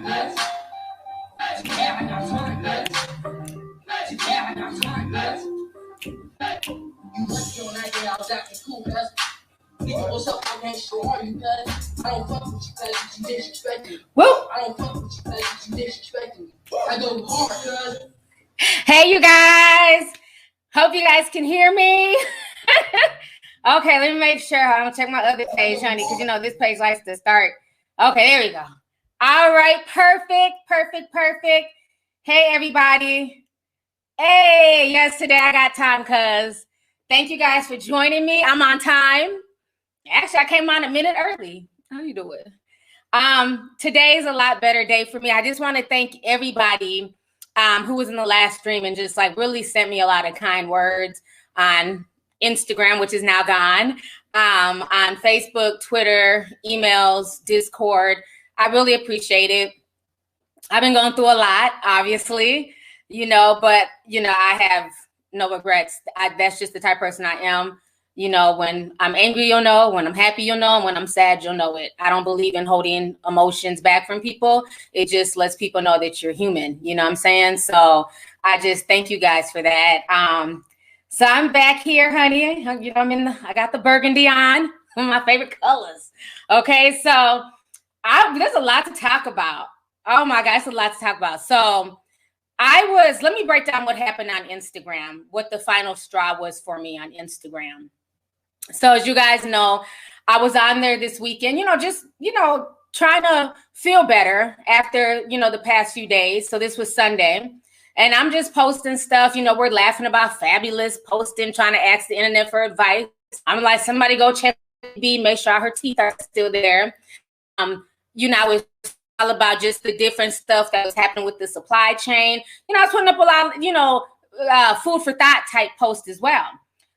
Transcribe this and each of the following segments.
Hey, you guys. Hope you guys can hear me. Okay, let me make sure. I'm going to check my other page, honey, because, you know, this page likes to start. Okay, there we go. All right, perfect. Hey, everybody. Hey, yes, today I got time, cuz. Thank you guys for joining me. I'm on time. Actually, I came on a minute early. How you doing? Today's a lot better day for me. I just want to thank everybody who was in the last stream and just like really sent me a lot of kind words on Instagram, which is now gone, on Facebook, Twitter, emails, Discord. I really appreciate it. I've been going through a lot, obviously, you know, but, you know, I have no regrets. That's just the type of person I am. You know, when I'm angry, you'll know. When I'm happy, you'll know. And when I'm sad, you'll know it. I don't believe in holding emotions back from people. It just lets people know that you're human. You know what I'm saying? So I just thank you guys for that. So I'm back here, honey. You know, I got the burgundy on, one of my favorite colors. Okay, so there's a lot to talk about. Oh my God, it's a lot to talk about. So let me break down what happened on Instagram, what the final straw was for me on Instagram. So as you guys know, I was on there this weekend, you know, just, you know, trying to feel better after, you know, the past few days. So this was Sunday and I'm just posting stuff, you know, we're laughing about Fabulous posting, trying to ask the internet for advice. I'm like, somebody go check B, make sure her teeth are still there. You know, it's all about just the different stuff that was happening with the supply chain. You know, I was putting up a lot of, you know, food for thought type posts as well.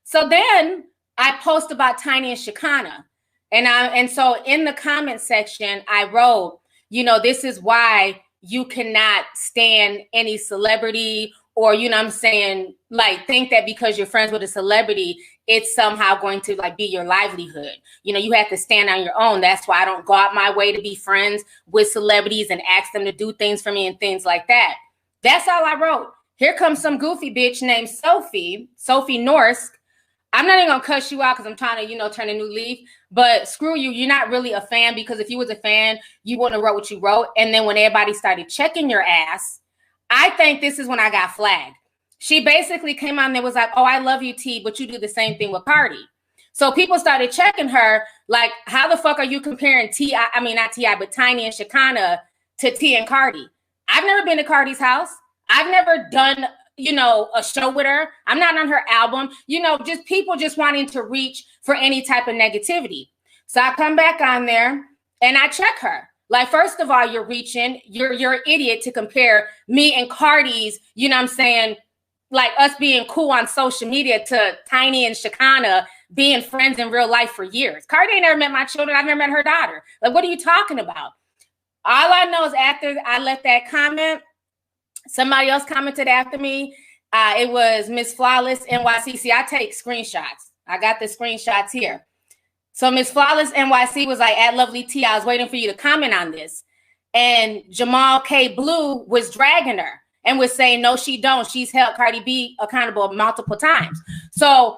So then I post about Tiny and Shekinah. And so in the comment section, I wrote, you know, this is why you cannot stand any celebrity or, you know what I'm saying, like think that because you're friends with a celebrity, it's somehow going to like be your livelihood. You know, you have to stand on your own. That's why I don't go out my way to be friends with celebrities and ask them to do things for me and things like that. That's all I wrote. Here comes some goofy bitch named Sophie Norsk. I'm not even gonna cuss you out because I'm trying to, you know, turn a new leaf, but screw you. You're not really a fan because if you was a fan, you wouldn't have wrote what you wrote. And then when everybody started checking your ass, I think this is when I got flagged. She basically came on there was like, oh, I love you, T, but you do the same thing with Cardi. So people started checking her like, how the fuck are you comparing not T.I., but Tiny and Shekinah to T and Cardi? I've never been to Cardi's house. I've never done, you know, a show with her. I'm not on her album, you know, just people just wanting to reach for any type of negativity. So I come back on there and I check her. Like, first of all, you're an idiot to compare me and Cardi's, you know what I'm saying, like us being cool on social media to Tiny and Shekinah being friends in real life for years. Cardi ain't never met my children. I've never met her daughter. Like, what are you talking about? All I know is after I left that comment, somebody else commented after me. It was Miss Flawless NYC. See, I take screenshots. I got the screenshots here. So Miss Flawless NYC was like, at Lovely T, I was waiting for you to comment on this. And Jamal K. Blue was dragging her and was saying, no, she don't. She's held Cardi B accountable multiple times. So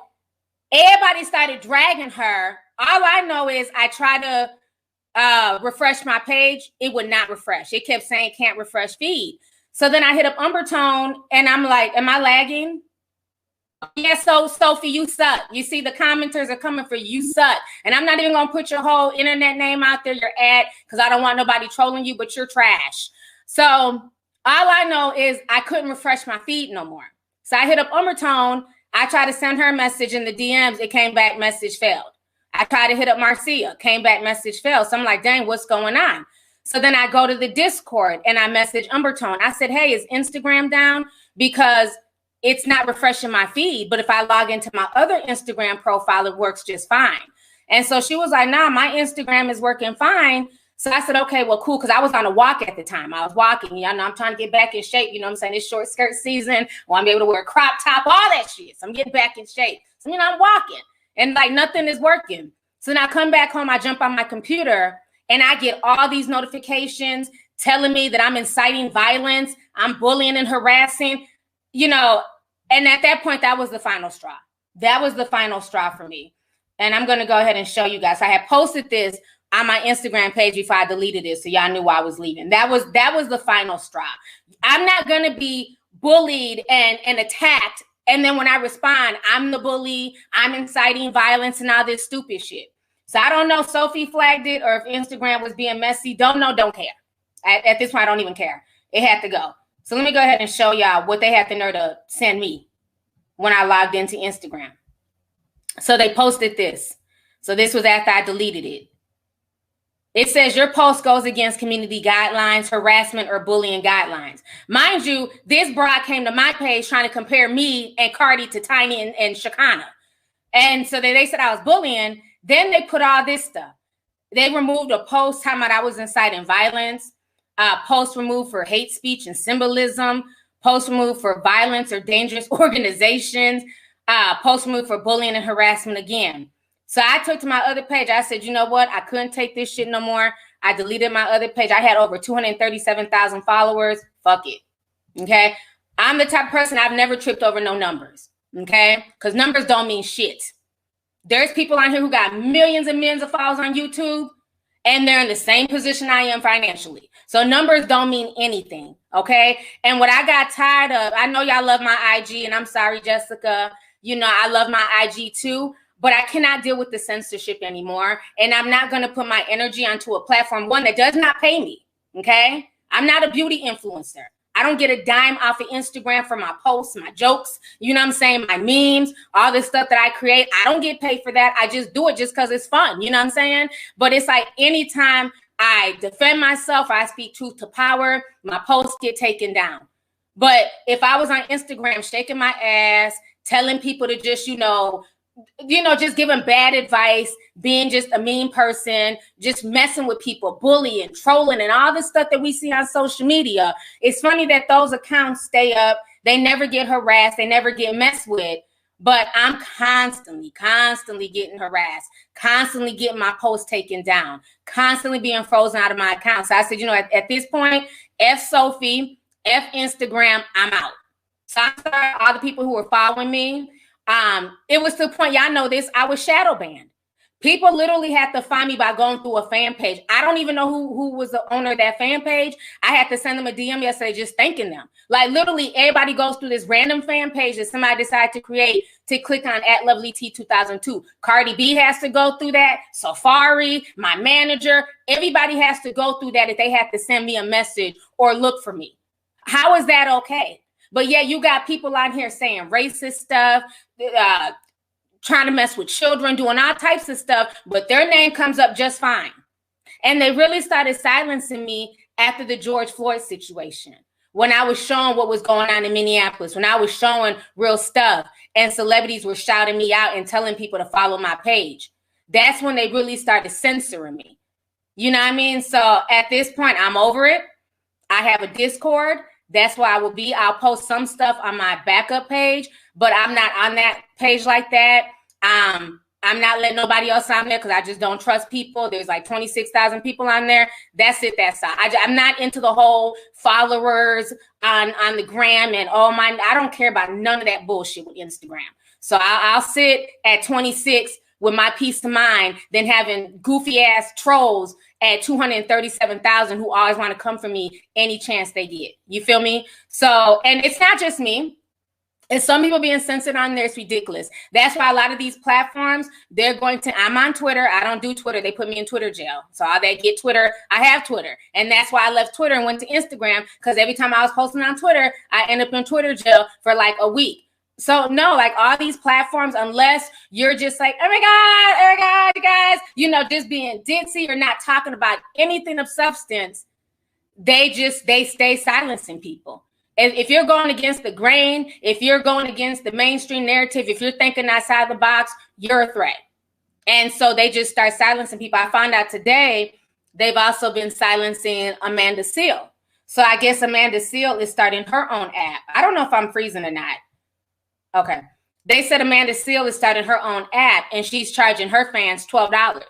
everybody started dragging her. All I know is I tried to refresh my page. It would not refresh. It kept saying can't refresh feed. So then I hit up Umbertone and I'm like, am I lagging? Yeah, so Sophie, you suck. You see, the commenters are coming for you suck. And I'm not even going to put your whole internet name out there, your ad, because I don't want nobody trolling you, but you're trash. So all I know is I couldn't refresh my feed no more. So I hit up Umbertone. I tried to send her a message in the DMs. It came back, message failed. I tried to hit up Marcia. Came back, message failed. So I'm like, dang, what's going on? So then I go to the Discord and I message Umbertone. I said, hey, is Instagram down? Because it's not refreshing my feed. But if I log into my other Instagram profile, it works just fine. And so she was like, nah, my Instagram is working fine. So I said, okay, well, cool. Because I was on a walk at the time. I was walking. Y'all know I'm trying to get back in shape. You know what I'm saying? It's short skirt season. I want to be able to wear a crop top, all that shit. So I'm getting back in shape. So, you know, I'm walking and like nothing is working. So then I come back home. I jump on my computer and I get all these notifications telling me that I'm inciting violence, I'm bullying and harassing, you know, and at that point, that was the final straw. That was the final straw for me. And I'm going to go ahead and show you guys. I had posted this on my Instagram page before I deleted it, so y'all knew why I was leaving. That was the final straw. I'm not going to be bullied and attacked, and then when I respond, I'm the bully, I'm inciting violence and all this stupid shit. So I don't know if Sophie flagged it or if Instagram was being messy. Don't know, don't care. At this point, I don't even care. It had to go. So let me go ahead and show y'all what they had the nerve to send me when I logged into Instagram. So they posted this. So this was after I deleted it. It says your post goes against community guidelines, harassment, or bullying guidelines. Mind you, this broad came to my page trying to compare me and Cardi to Tiny and Shekinah. And so they said I was bullying. Then they put all this stuff. They removed a post talking about I was inciting violence, post removed for hate speech and symbolism, post removed for violence or dangerous organizations, post removed for bullying and harassment again. So I took to my other page. I said, you know what? I couldn't take this shit no more. I deleted my other page. I had over 237,000 followers. Fuck it. Okay. I'm the type of person, I've never tripped over no numbers. Okay. Because numbers don't mean shit. There's people on here who got millions and millions of followers on YouTube, and they're in the same position I am financially. So numbers don't mean anything. Okay. And what I got tired of, I know y'all love my IG, and I'm sorry, Jessica. You know, I love my IG too. But I cannot deal with the censorship anymore. And I'm not going to put my energy onto a platform, one, that does not pay me, okay? I'm not a beauty influencer. I don't get a dime off of Instagram for my posts, my jokes, you know what I'm saying, my memes, all this stuff that I create. I don't get paid for that. I just do it just because it's fun, you know what I'm saying? But it's like anytime I defend myself, I speak truth to power, my posts get taken down. But if I was on Instagram shaking my ass, telling people to just, just giving bad advice, being just a mean person, just messing with people, bullying, trolling, and all the stuff that we see on social media. It's funny that those accounts stay up. They never get harassed. They never get messed with. But I'm constantly getting harassed, constantly getting my posts taken down, constantly being frozen out of my account. So I said, at this point, F Sophie, F Instagram, I'm out. So I started all the people who were following me. It was to the point, y'all know this, I was shadow banned. People literally had to find me by going through a fan page. I don't even know who was the owner of that fan page. I had to send them a DM yesterday just thanking them. Like literally everybody goes through this random fan page that somebody decided to create to click on @LovelyT2002. Cardi B has to go through that. Safari, my manager, everybody has to go through that if they have to send me a message or look for me. How is that okay? But yeah, you got people out here saying racist stuff, trying to mess with children, doing all types of stuff, but their name comes up just fine. And they really started silencing me after the George Floyd situation, when I was showing what was going on in Minneapolis, when I was showing real stuff and celebrities were shouting me out and telling people to follow my page. That's when they really started censoring me. You know what I mean? So at this point, I'm over it. I have a Discord. That's where I will be. I'll post some stuff on my backup page, but I'm not on that page like that. I'm not letting nobody else on there because I just don't trust people. There's like 26,000 people on there. That's it. That's all. I'm not into the whole followers on the gram and I don't care about none of that bullshit with Instagram. So I'll sit at 26 with my peace of mind than having goofy ass trolls at 237,000 who always want to come for me any chance they get. You feel me? So, and it's not just me. And some people being censored on there, it's ridiculous. That's why a lot of these platforms, I'm on Twitter. I don't do Twitter. They put me in Twitter jail. So all that get Twitter, I have Twitter. And that's why I left Twitter and went to Instagram, because every time I was posting on Twitter, I end up in Twitter jail for like a week. So no, like all these platforms, unless you're just like, oh my God, you guys, just being ditzy or not talking about anything of substance, they stay silencing people. If you're going against the grain, if you're going against the mainstream narrative, if you're thinking outside the box, you're a threat. And so they just start silencing people. I found out today they've also been silencing Amanda Seale. So I guess Amanda Seale is starting her own app. I don't know if I'm freezing or not. Okay. They said Amanda Seale is starting her own app and she's charging her fans $12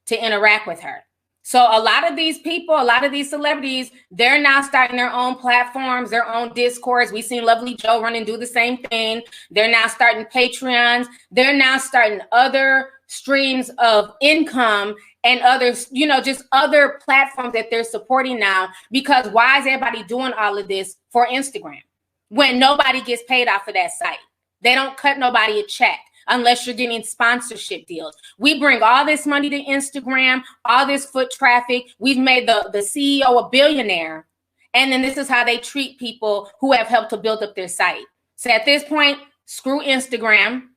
to interact with her. So a lot of these people, a lot of these celebrities, they're now starting their own platforms, their own discourse. We've seen Lovely Joe run and do the same thing. They're now starting Patreons. They're now starting other streams of income and others, you know, just other platforms that they're supporting now. Because why is everybody doing all of this for Instagram when nobody gets paid off of that site? They don't cut nobody a check unless you're getting sponsorship deals. We bring all this money to Instagram, all this foot traffic. We've made the CEO a billionaire. And then this is how they treat people who have helped to build up their site. So at this point, screw Instagram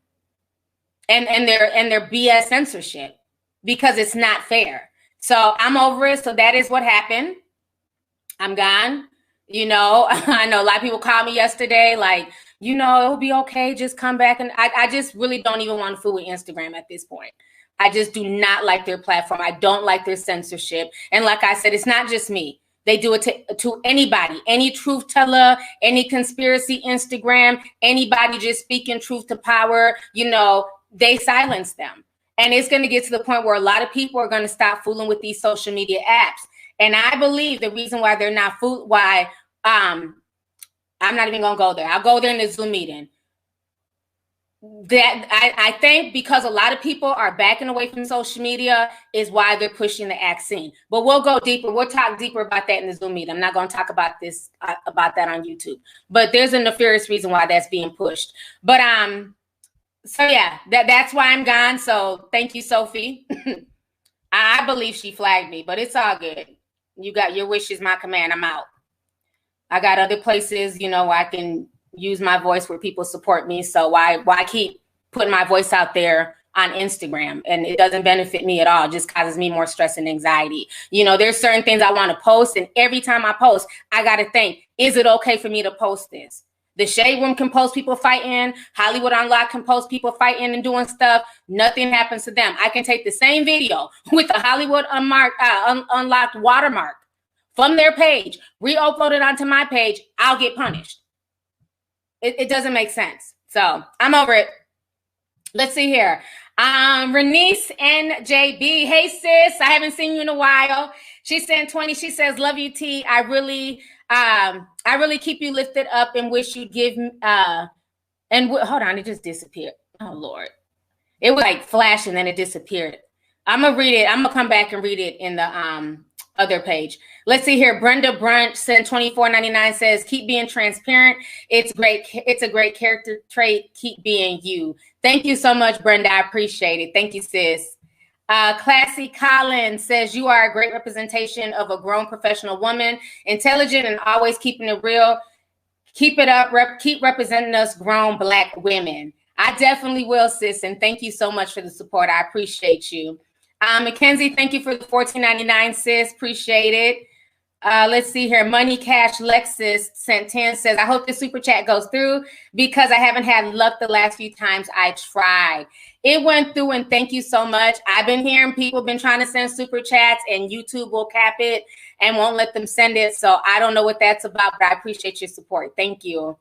and their BS censorship, because it's not fair. So I'm over it. So that is what happened. I'm gone. You know, I know a lot of people called me yesterday, like, you know, it'll be okay. Just come back. And I just really don't even want to fool with Instagram at this point. I just do not like their platform. I don't like their censorship. And like I said, it's not just me. They do it to anybody, any truth teller, any conspiracy Instagram, anybody just speaking truth to power, you know, they silence them. And it's going to get to the point where a lot of people are going to stop fooling with these social media apps. And I believe the reason why they're not I'm not even going to go there. I'll go there in the Zoom meeting. That I think because a lot of people are backing away from social media is why they're pushing the vaccine. But we'll go deeper. We'll talk deeper about that in the Zoom meeting. I'm not going to talk about this about that on YouTube. But there's a nefarious reason why that's being pushed. But so yeah, that's why I'm gone. So thank you, Sophie. I believe she flagged me, but it's all good. You got your wish is my command. I'm out. I got other places, you know, I can use my voice where people support me. So why keep putting my voice out there on Instagram? And it doesn't benefit me at all. It just causes me more stress and anxiety. You know, there's certain things I want to post. And every time I post, I got to think, is it okay for me to post this? The Shade Room can post people fighting. Hollywood Unlocked can post people fighting and doing stuff. Nothing happens to them. I can take the same video with the Hollywood Unlocked watermark from their page, re-upload it onto my page, I'll get punished. It doesn't make sense. So I'm over it. Let's see here. Renice NJB. Hey, sis. I haven't seen you in a while. She sent 20. She says, love you, T. I really keep you lifted up and wish you'd give me, hold on, it just disappeared. Oh, Lord. It was like flash and then it disappeared. I'm going to read it. I'm going to come back and read it in the other page. Let's see here. Brenda Brunch sent $24.99 says, keep being transparent. It's great. It's a great character trait. Keep being you. Thank you so much, Brenda. I appreciate it. Thank you, sis. Classy Collins says, you are a great representation of a grown professional woman, intelligent and always keeping it real. Keep it up. Keep representing us grown Black women. I definitely will, sis. And thank you so much for the support. I appreciate you. Mackenzie, thank you for the $14.99, sis. Appreciate it. Let's see here. Money Cash Lexus sent 10 says, I hope the super chat goes through because I haven't had luck the last few times I tried. It went through, and thank you so much. I've been hearing people been trying to send super chats and YouTube will cap it and won't let them send it. So I don't know what that's about, but I appreciate your support. Thank you.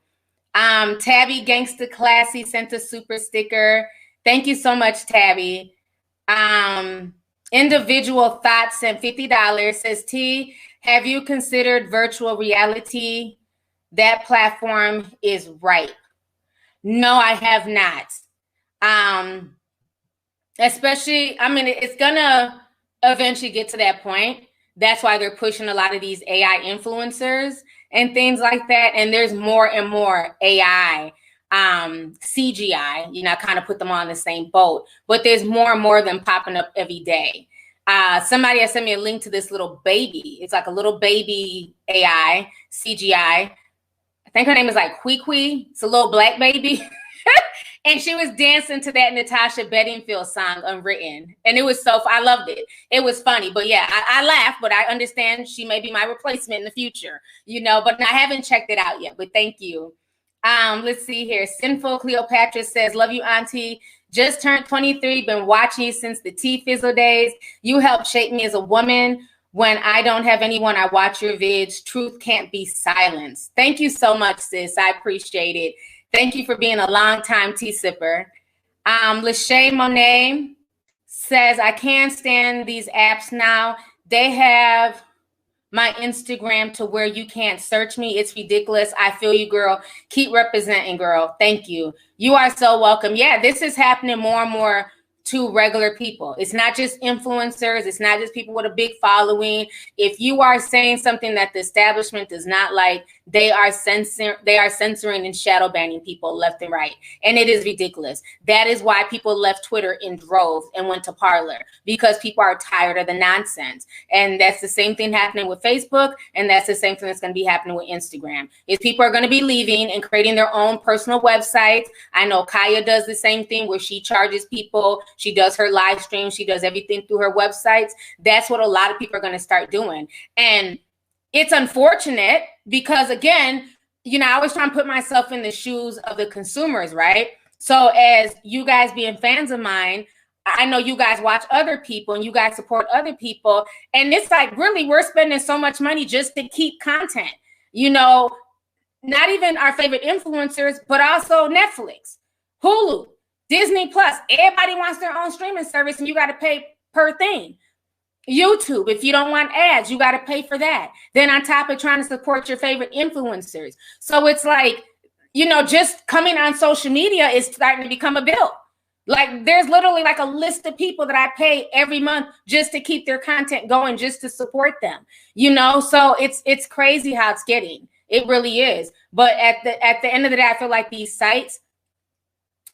Tabby Gangsta Classy sent a super sticker. Thank you so much, Tabby. Individual Thoughts sent $50. Says, T, have you considered virtual reality? That platform is ripe. No, I have not. Especially, I mean, it's gonna eventually get to that point. That's why they're pushing a lot of these AI influencers and things like that. And there's more and more AI, CGI, you know, kind of put them on the same boat, but there's more and more of them popping up every day. Somebody has sent me a link to this little baby. It's like a little baby AI, CGI. I think her name is like Kwee. It's a little Black baby. And she was dancing to that Natasha Bedingfield song, Unwritten. And it was I loved it. It was funny. But yeah, I laughed, but I understand she may be my replacement in the future, you know, but I haven't checked it out yet, but thank you. Let's see here. Sinful Cleopatra says, love you, Auntie. Just turned 23, been watching you since the T-Fizzle days. You helped shape me as a woman. When I don't have anyone, I watch your vids. Truth can't be silenced. Thank you so much, sis. I appreciate it. Thank you for being a long-time tea sipper. Lachey Monet says, I can't stand these apps now. they have my Instagram to where you can't search me. It's ridiculous. I feel you, girl. Keep representing, girl. Thank you. You are so welcome. Yeah, this is happening more and more to regular people. It's not just influencers. It's not just people with a big following. If you are saying something that the establishment does not like, they are censoring and shadow banning people left and right. And it is ridiculous. That is why people left Twitter in droves and went to Parler, because people are tired of the nonsense. And that's the same thing happening with Facebook. And that's the same thing that's going to be happening with Instagram. Is people are going to be leaving and creating their own personal websites. I know Kaya does the same thing where she charges people. She does her live stream. She does everything through her websites. That's what a lot of people are going to start doing. And it's unfortunate because, again, you know, I always try and put myself in the shoes of the consumers, right? So as you guys being fans of mine, I know you guys watch other people and you guys support other people. And it's like, really, we're spending so much money just to keep content, you know, not even our favorite influencers, but also Netflix, Hulu, Disney Plus. Everybody wants their own streaming service and you got to pay per thing. YouTube, if you don't want ads, you got to pay for that. Then on top of trying to support your favorite influencers. So it's like, you know, just coming on social media is starting to become a bill. Like there's literally like a list of people that I pay every month just to keep their content going, just to support them, you know? So it's crazy how it's getting. It really is. But at the end of the day, I feel like these sites,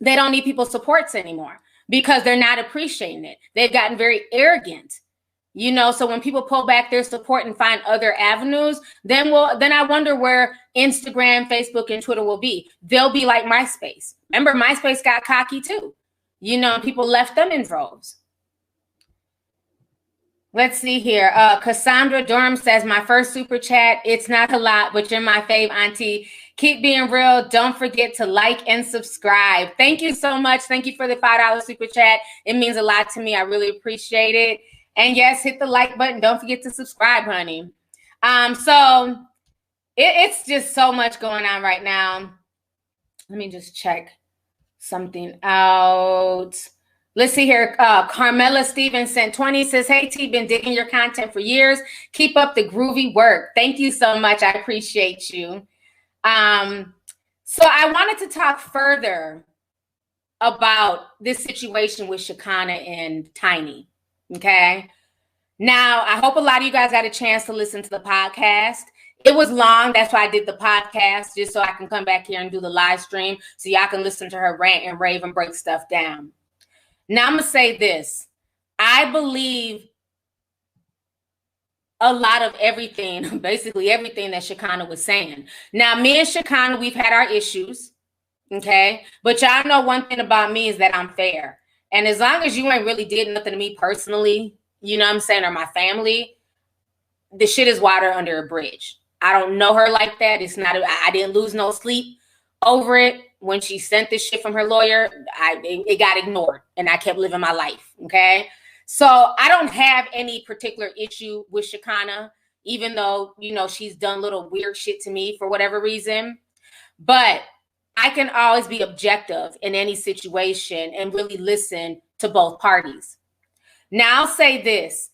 they don't need people's supports anymore because they're not appreciating it. They've gotten very arrogant. You know, so when people pull back their support and find other avenues, then I wonder where Instagram, Facebook, and Twitter will be. They'll be like MySpace. Remember, MySpace got cocky too. You know, people left them in droves. Let's see here. Cassandra Durham says, my first super chat. It's not a lot, but you're my fave, auntie. Keep being real. Don't forget to like and subscribe. Thank you so much. Thank you for the $5 super chat. It means a lot to me. I really appreciate it. And yes, hit the like button. Don't forget to subscribe, honey. So it's just so much going on right now. Let me just check something out. Let's see here. Carmela Stevens sent 20, says, hey, T, been digging your content for years. Keep up the groovy work. Thank you so much. I appreciate you. So I wanted to talk further about this situation with Shekinah and Tiny. Okay. Now, I hope a lot of you guys got a chance to listen to the podcast. It was long. That's why I did the podcast, just so I can come back here and do the live stream so y'all can listen to her rant and rave and break stuff down. Now, I'm going to say this. I believe a lot of everything, basically everything that Shekinah was saying. Now, me and Shekinah, we've had our issues. Okay. But y'all know one thing about me is that I'm fair. And as long as you ain't really did nothing to me personally, you know what I'm saying, or my family, the shit is water under a bridge. I don't know her like that. It's not, I didn't lose no sleep over it. When she sent this shit from her lawyer, it got ignored and I kept living my life. Okay. So I don't have any particular issue with Shekinah, even though, you know, she's done little weird shit to me for whatever reason. But I can always be objective in any situation and really listen to both parties. Now, I'll say this.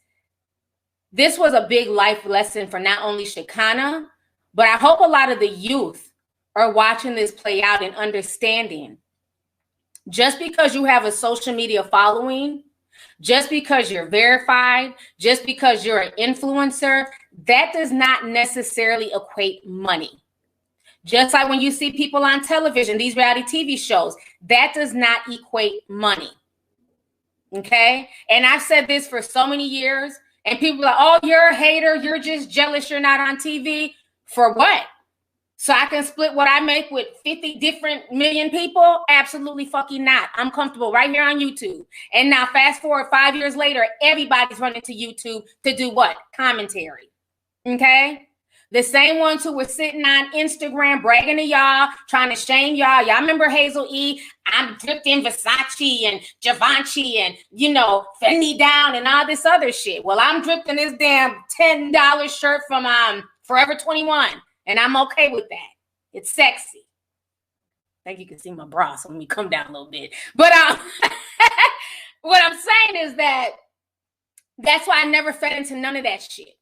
This was a big life lesson for not only Shekinah, but I hope a lot of the youth are watching this play out and understanding. Just because you have a social media following, just because you're verified, just because you're an influencer, that does not necessarily equate money. Just like when you see people on television, these reality TV shows, that does not equate money. Okay? And I've said this for so many years, and people are like, oh, you're a hater. You're just jealous you're not on TV. For what? So I can split what I make with 50 different million people? Absolutely fucking not. I'm comfortable right here on YouTube. And now fast forward 5 years later, everybody's running to YouTube to do what? Commentary. Okay? The same ones who were sitting on Instagram bragging to y'all, trying to shame y'all. Y'all remember Hazel E? I'm dripped in Versace and Givenchy and, you know, Fendi down and all this other shit. Well, I'm dripped in this damn $10 shirt from Forever 21, and I'm okay with that. It's sexy. I think you can see my bra, so let me come down a little bit. But what I'm saying is that That's why I never fed into none of that shit.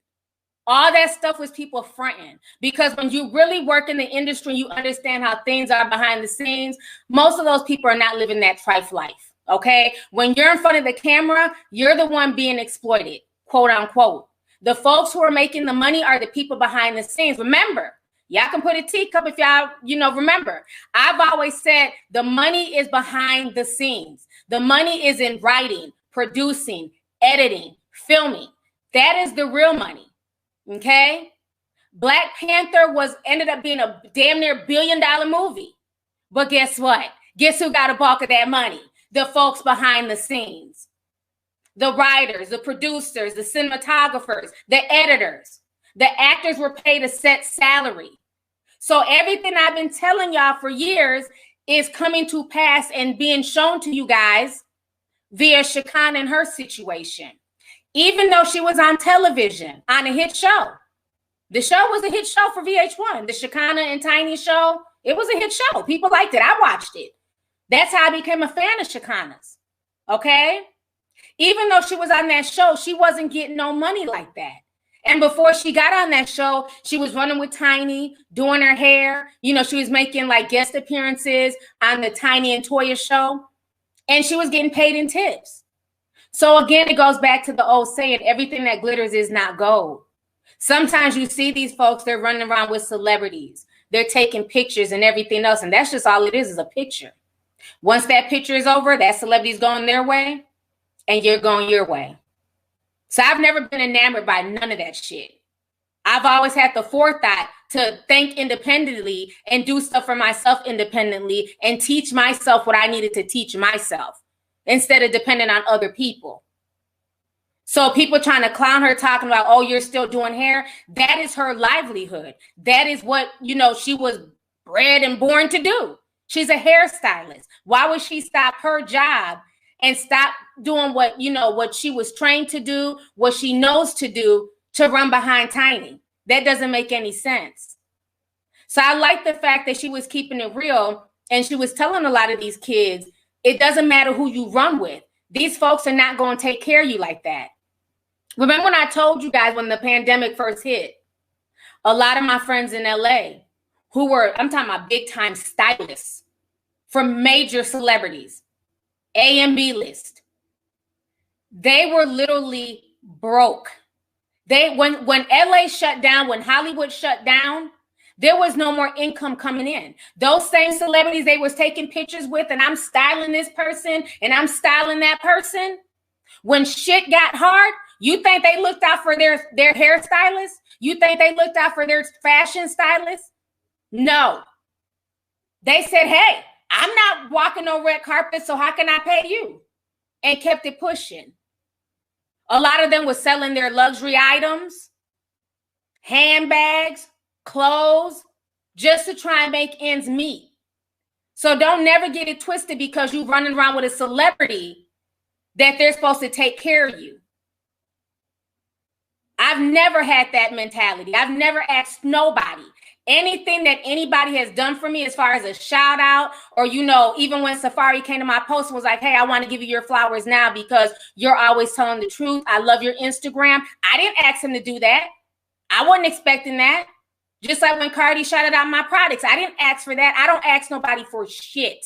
All that stuff was people fronting, because when you really work in the industry, you understand how things are behind the scenes. Most of those people are not living that trife life. Okay. When you're in front of the camera, you're the one being exploited, quote unquote. The folks who are making the money are the people behind the scenes. Remember, y'all can put a teacup if y'all, remember, I've always said the money is behind the scenes. The money is in writing, producing, editing, filming. That is the real money. Okay. Black Panther ended up being a damn near $1 billion movie. But guess what? Guess who got a bulk of that money? The folks behind the scenes. The writers, the producers, the cinematographers, the editors. The actors were paid a set salary. So everything I've been telling y'all for years is coming to pass and being shown to you guys via Shekinah and her situation. Even though she was on television on a hit show. The show was a hit show for VH1. The Shekinah and Tiny show, it was a hit show. People liked it. I watched it. That's how I became a fan of Shekinah's. Okay? Even though she was on that show, she wasn't getting no money like that. And before she got on that show, she was running with Tiny, doing her hair. She was making like guest appearances on the Tiny and Toya show. And she was getting paid in tips. So again, it goes back to the old saying, everything that glitters is not gold. Sometimes you see these folks, they're running around with celebrities. They're taking pictures and everything else. And that's just all it is a picture. Once that picture is over, that celebrity's going their way and you're going your way. So I've never been enamored by none of that shit. I've always had the forethought to think independently and do stuff for myself independently and teach myself what I needed to teach myself, instead of depending on other people. So people trying to clown her, talking about, oh, you're still doing hair. That is her livelihood. That is what, she was bred and born to do. She's a hairstylist. Why would she stop her job and stop doing what, what she was trained to do, what she knows to do, to run behind Tiny? That doesn't make any sense. So I like the fact that she was keeping it real, and she was telling a lot of these kids, it doesn't matter who you run with. These folks are not going to take care of you like that. Remember when I told you guys when the pandemic first hit, a lot of my friends in LA who were, I'm talking about big time stylists from major celebrities, A and B list, they were literally broke. When LA shut down, when Hollywood shut down, there was no more income coming in. Those same celebrities they was taking pictures with, and I'm styling this person and I'm styling that person. When shit got hard, you think they looked out for their hairstylist? You think they looked out for their fashion stylist? No. They said, hey, I'm not walking no red carpet, so how can I pay you? And kept it pushing. A lot of them was selling their luxury items, handbags, clothes, just to try and make ends meet. So don't never get it twisted because you're running around with a celebrity that they're supposed to take care of you. I've never had that mentality. I've never asked nobody. Anything that anybody has done for me as far as a shout out, or, even when Safari came to my post and was like, hey, I want to give you your flowers now because you're always telling the truth. I love your Instagram. I didn't ask him to do that. I wasn't expecting that. Just like when Cardi shouted out my products, I didn't ask for that. I don't ask nobody for shit,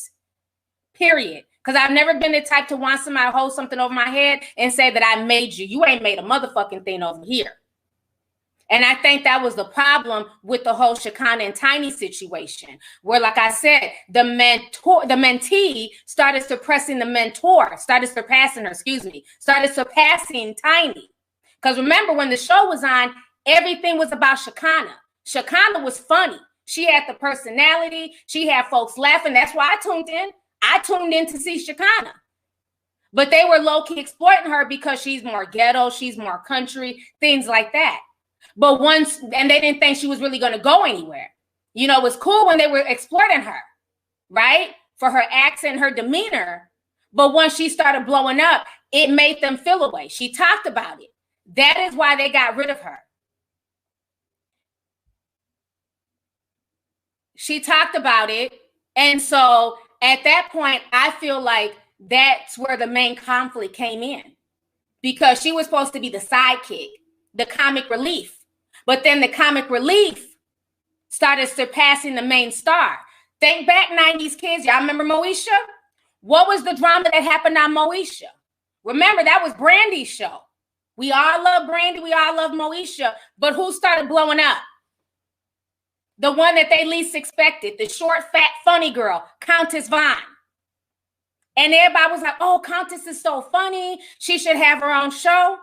period. Because I've never been the type to want somebody to hold something over my head and say that I made you. You ain't made a motherfucking thing over here. And I think that was the problem with the whole Shekinah and Tiny situation, where, like I said, the mentee started surpassing Tiny. Because remember, when the show was on, everything was about Shekinah. Shekinah was funny. She had the personality. She had folks laughing. That's why I tuned in. I tuned in to see Shekinah. But they were low-key exploiting her because she's more ghetto, she's more country, things like that. But and they didn't think she was really going to go anywhere. It was cool when they were exploiting her, right? For her accent, her demeanor. But once she started blowing up, it made them feel away. She talked about it. That is why they got rid of her. She talked about it. And so at that point, I feel like that's where the main conflict came in. because she was supposed to be the sidekick, the comic relief. But then the comic relief started surpassing the main star. Think back, 90s kids. Y'all remember Moesha? What was the drama that happened on Moesha? Remember, that was Brandy's show. We all love Brandy. We all love Moesha. But who started blowing up? The one that they least expected. The short, fat, funny girl, Countess Vaughn. And everybody was like, oh, Countess is so funny. She should have her own show.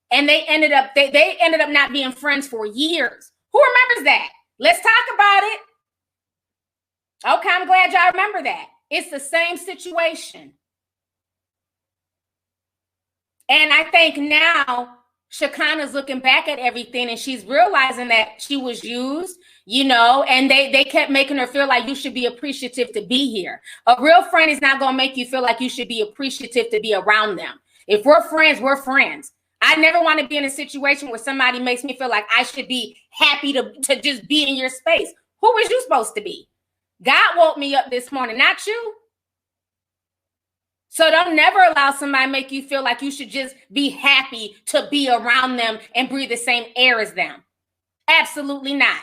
And they ended up not being friends for years. Who remembers that? Let's talk about it. Okay, I'm glad y'all remember that. It's the same situation. And I think now Shekinah's looking back at everything and she's realizing that she was used, you know, and they kept making her feel like you should be appreciative to be here. A real friend is not going to make you feel like you should be appreciative to be around them. If we're friends, we're friends. I never want to be in a situation where somebody makes me feel like I should be happy to just be in your space. Who was you supposed to be? God woke me up this morning, not you. So don't never allow somebody to make you feel like you should just be happy to be around them and breathe the same air as them. Absolutely not.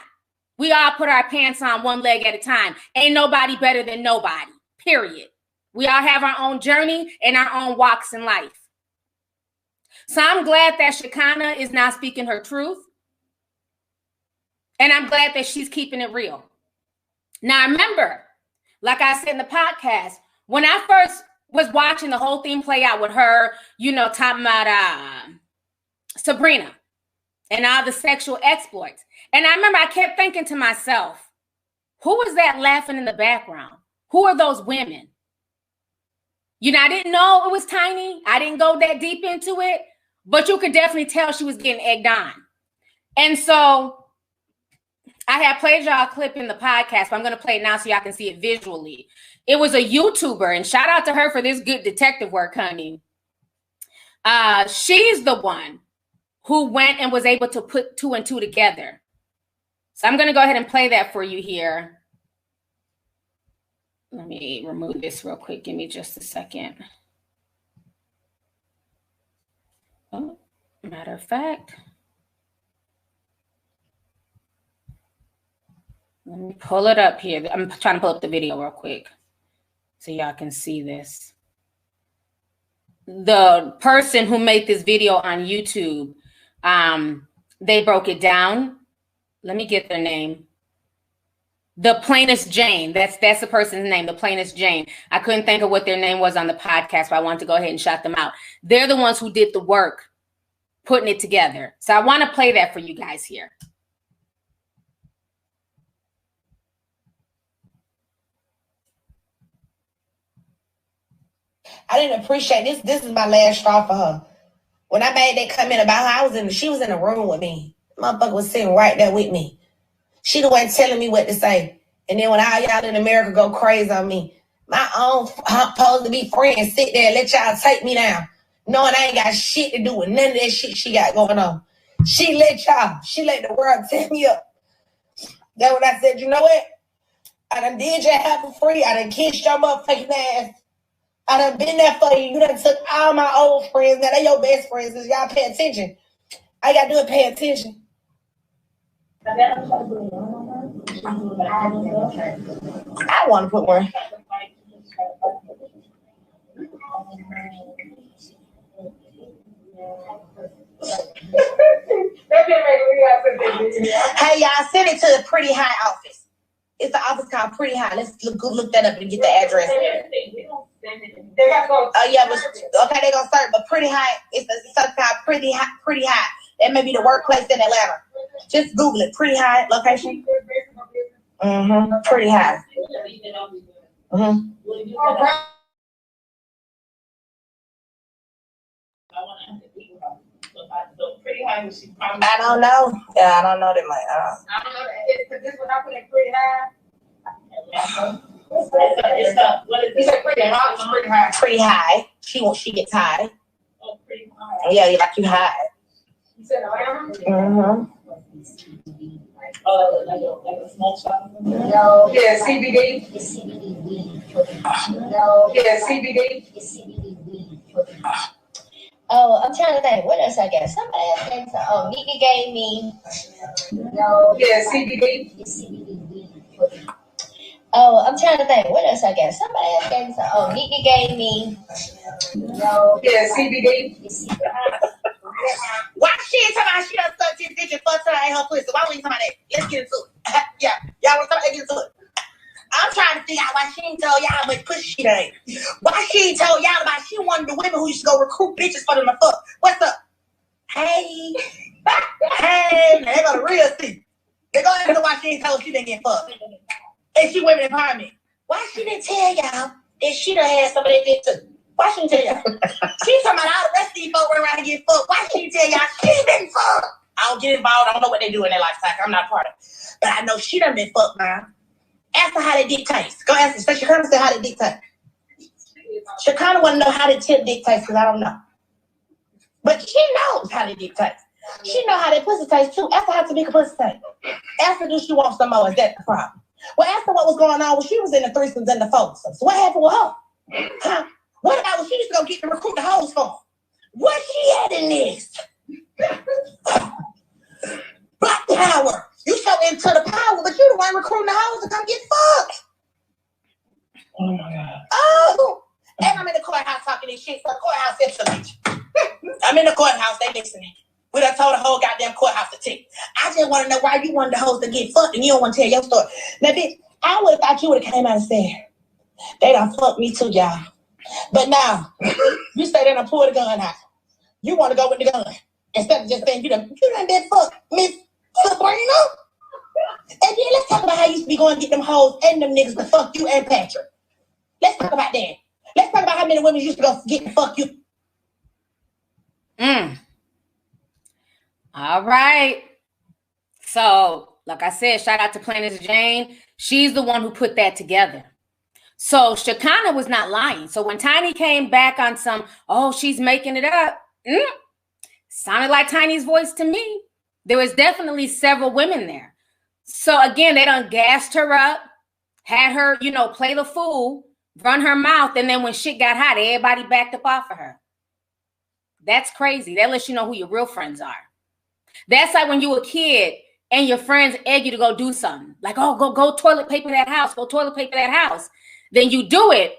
We all put our pants on one leg at a time. Ain't nobody better than nobody, period. We all have our own journey and our own walks in life. So I'm glad that Shekinah is now speaking her truth. And I'm glad that she's keeping it real. Now, remember, like I said in the podcast, when I first was watching the whole thing play out with her, you know, talking about Sabrina and all the sexual exploits. And I remember I kept thinking to myself, who was that laughing in the background? Who are those women? You know, I didn't know it was Tiny. I didn't go that deep into it, but you could definitely tell she was getting egged on. And so I have played y'all a clip in the podcast, but I'm going to play it now so y'all can see it visually. It was a YouTuber, and shout out to her for this good detective work, honey. She's the one who went and was able to put 2 and 2 together. So I'm going to go ahead and play that for you here. Let me remove this real quick. Give me just a second. Oh, matter of fact, let me pull it up here. I'm trying to pull up the video real quick so y'all can see this. The person who made this video on YouTube, they broke it down. Let me get their name. The Plainest Jane. That's the person's name, the Plainest Jane. I couldn't think of what their name was on the podcast, but I wanted to go ahead and shout them out. They're the ones who did the work, putting it together. So I want to play that for you guys here. I didn't appreciate this. This is my last straw for her. When I made that comment about her, she was in the room with me. Motherfucker was sitting right there with me. She the one telling me what to say. And then when all y'all in America go crazy on me, my own supposed to be friends sit there and let y'all take me down, knowing I ain't got shit to do with none of that shit she got going on. She let the world tear me up. That's what I said. You know what? I done did your happy free. I done kissed your motherfucking ass. I done been there for you. You done took all my old friends. Now they your best friends. Cause y'all pay attention. All you gotta do is pay attention. I want to put one. Hey, y'all, send it to the Pretty High office. It's the office called Pretty High. Let's look that up and get the address. Oh yeah, but okay, they're gonna start. But Pretty High, it's something called Pretty High. That may be the workplace in Atlanta. Just Google it. Pretty High location. Pretty High. I don't know. Yeah, I don't know that much. I don't know that. This one I put in Pretty High. It's Pretty High. Pretty High. She gets high. Oh, Pretty High. Yeah, like you high. You said Atlanta? Like a small shop? No. Yeah, CBD. No. Yeah, CBD. Oh, I'm trying to think. What else I got? Somebody else gave me some. Oh, Nikki gave me. No. Yeah, CBD. Oh, I'm trying to think. What else I got? Somebody else gave me some. Oh, Nikki gave me. No. Yeah, CBD. Why she ain't talking about she done sucked his dick and fucked her in her pussy? Why we ain't talking about that? Let's get into it. Yeah, y'all want to talk about it? Get into it. I'm trying to figure out why she ain't told y'all how much pussy she done. Why she ain't told y'all about she one of the women who used to go recruit bitches for them to fuck. What's up? Hey. Hey. They got a real thing. They go ask her why she ain't told she didn't get fucked. And she women empowerment. Why she didn't tell y'all that she done had some of that dick too? Why she didn't tell y'all? She talking about all the rest of these folks running around here get fucked. Why she didn't tell y'all she been fucked? I don't get involved. I don't know what they do in their lifetime. I'm not a part of it. But I know she done been fucked, man. Ask her how they dick taste. Go ask her. Say Shekinah say how they dick taste. Shekinah want to know how they tip dick taste because I don't know. But she knows how they dick taste. She know how they pussy taste too. Ask her how Tamika pussy taste. Ask her do she want some more. Is that the problem? Well, ask her what was going on when she was in the threesomes and the foursomes. What happened with her? Huh? What about when she used to go get to recruit the hoes for? What she had in this? Black power. You so into the power, but you the one recruiting the hoes to come get fucked. Oh my God. Oh, and I'm in the courthouse talking this shit. So the courthouse is a bitch. I'm in the courthouse. They listening. We done told the whole goddamn courthouse to tick. I just want to know why you wanted the hoes to get fucked and you don't want to tell your story. Now, bitch, I would have thought you would have came out and said, they done fucked me too, y'all. But now, you say they done pull the gun out. You want to go with the gun instead of just saying you done been fucked, Miss Sabrina. And then let's talk about how you used to be going to get them hoes and them niggas to fuck you and Patrick. Let's talk about that. Let's talk about how many women used to go get to fuck you. All right. So, like I said, shout out to Planet Jane. She's the one who put that together. So Shekinah was not lying. So when Tiny came back on some, oh, she's making it up. Sounded like Tiny's voice to me. There was definitely several women there. So again, they done gassed her up, had her, play the fool, run her mouth. And then when shit got hot, everybody backed up off of her. That's crazy. That lets you know who your real friends are. That's like when you were a kid and your friends egg you to go do something. Like, oh, go toilet paper that house. Go toilet paper that house. Then you do it.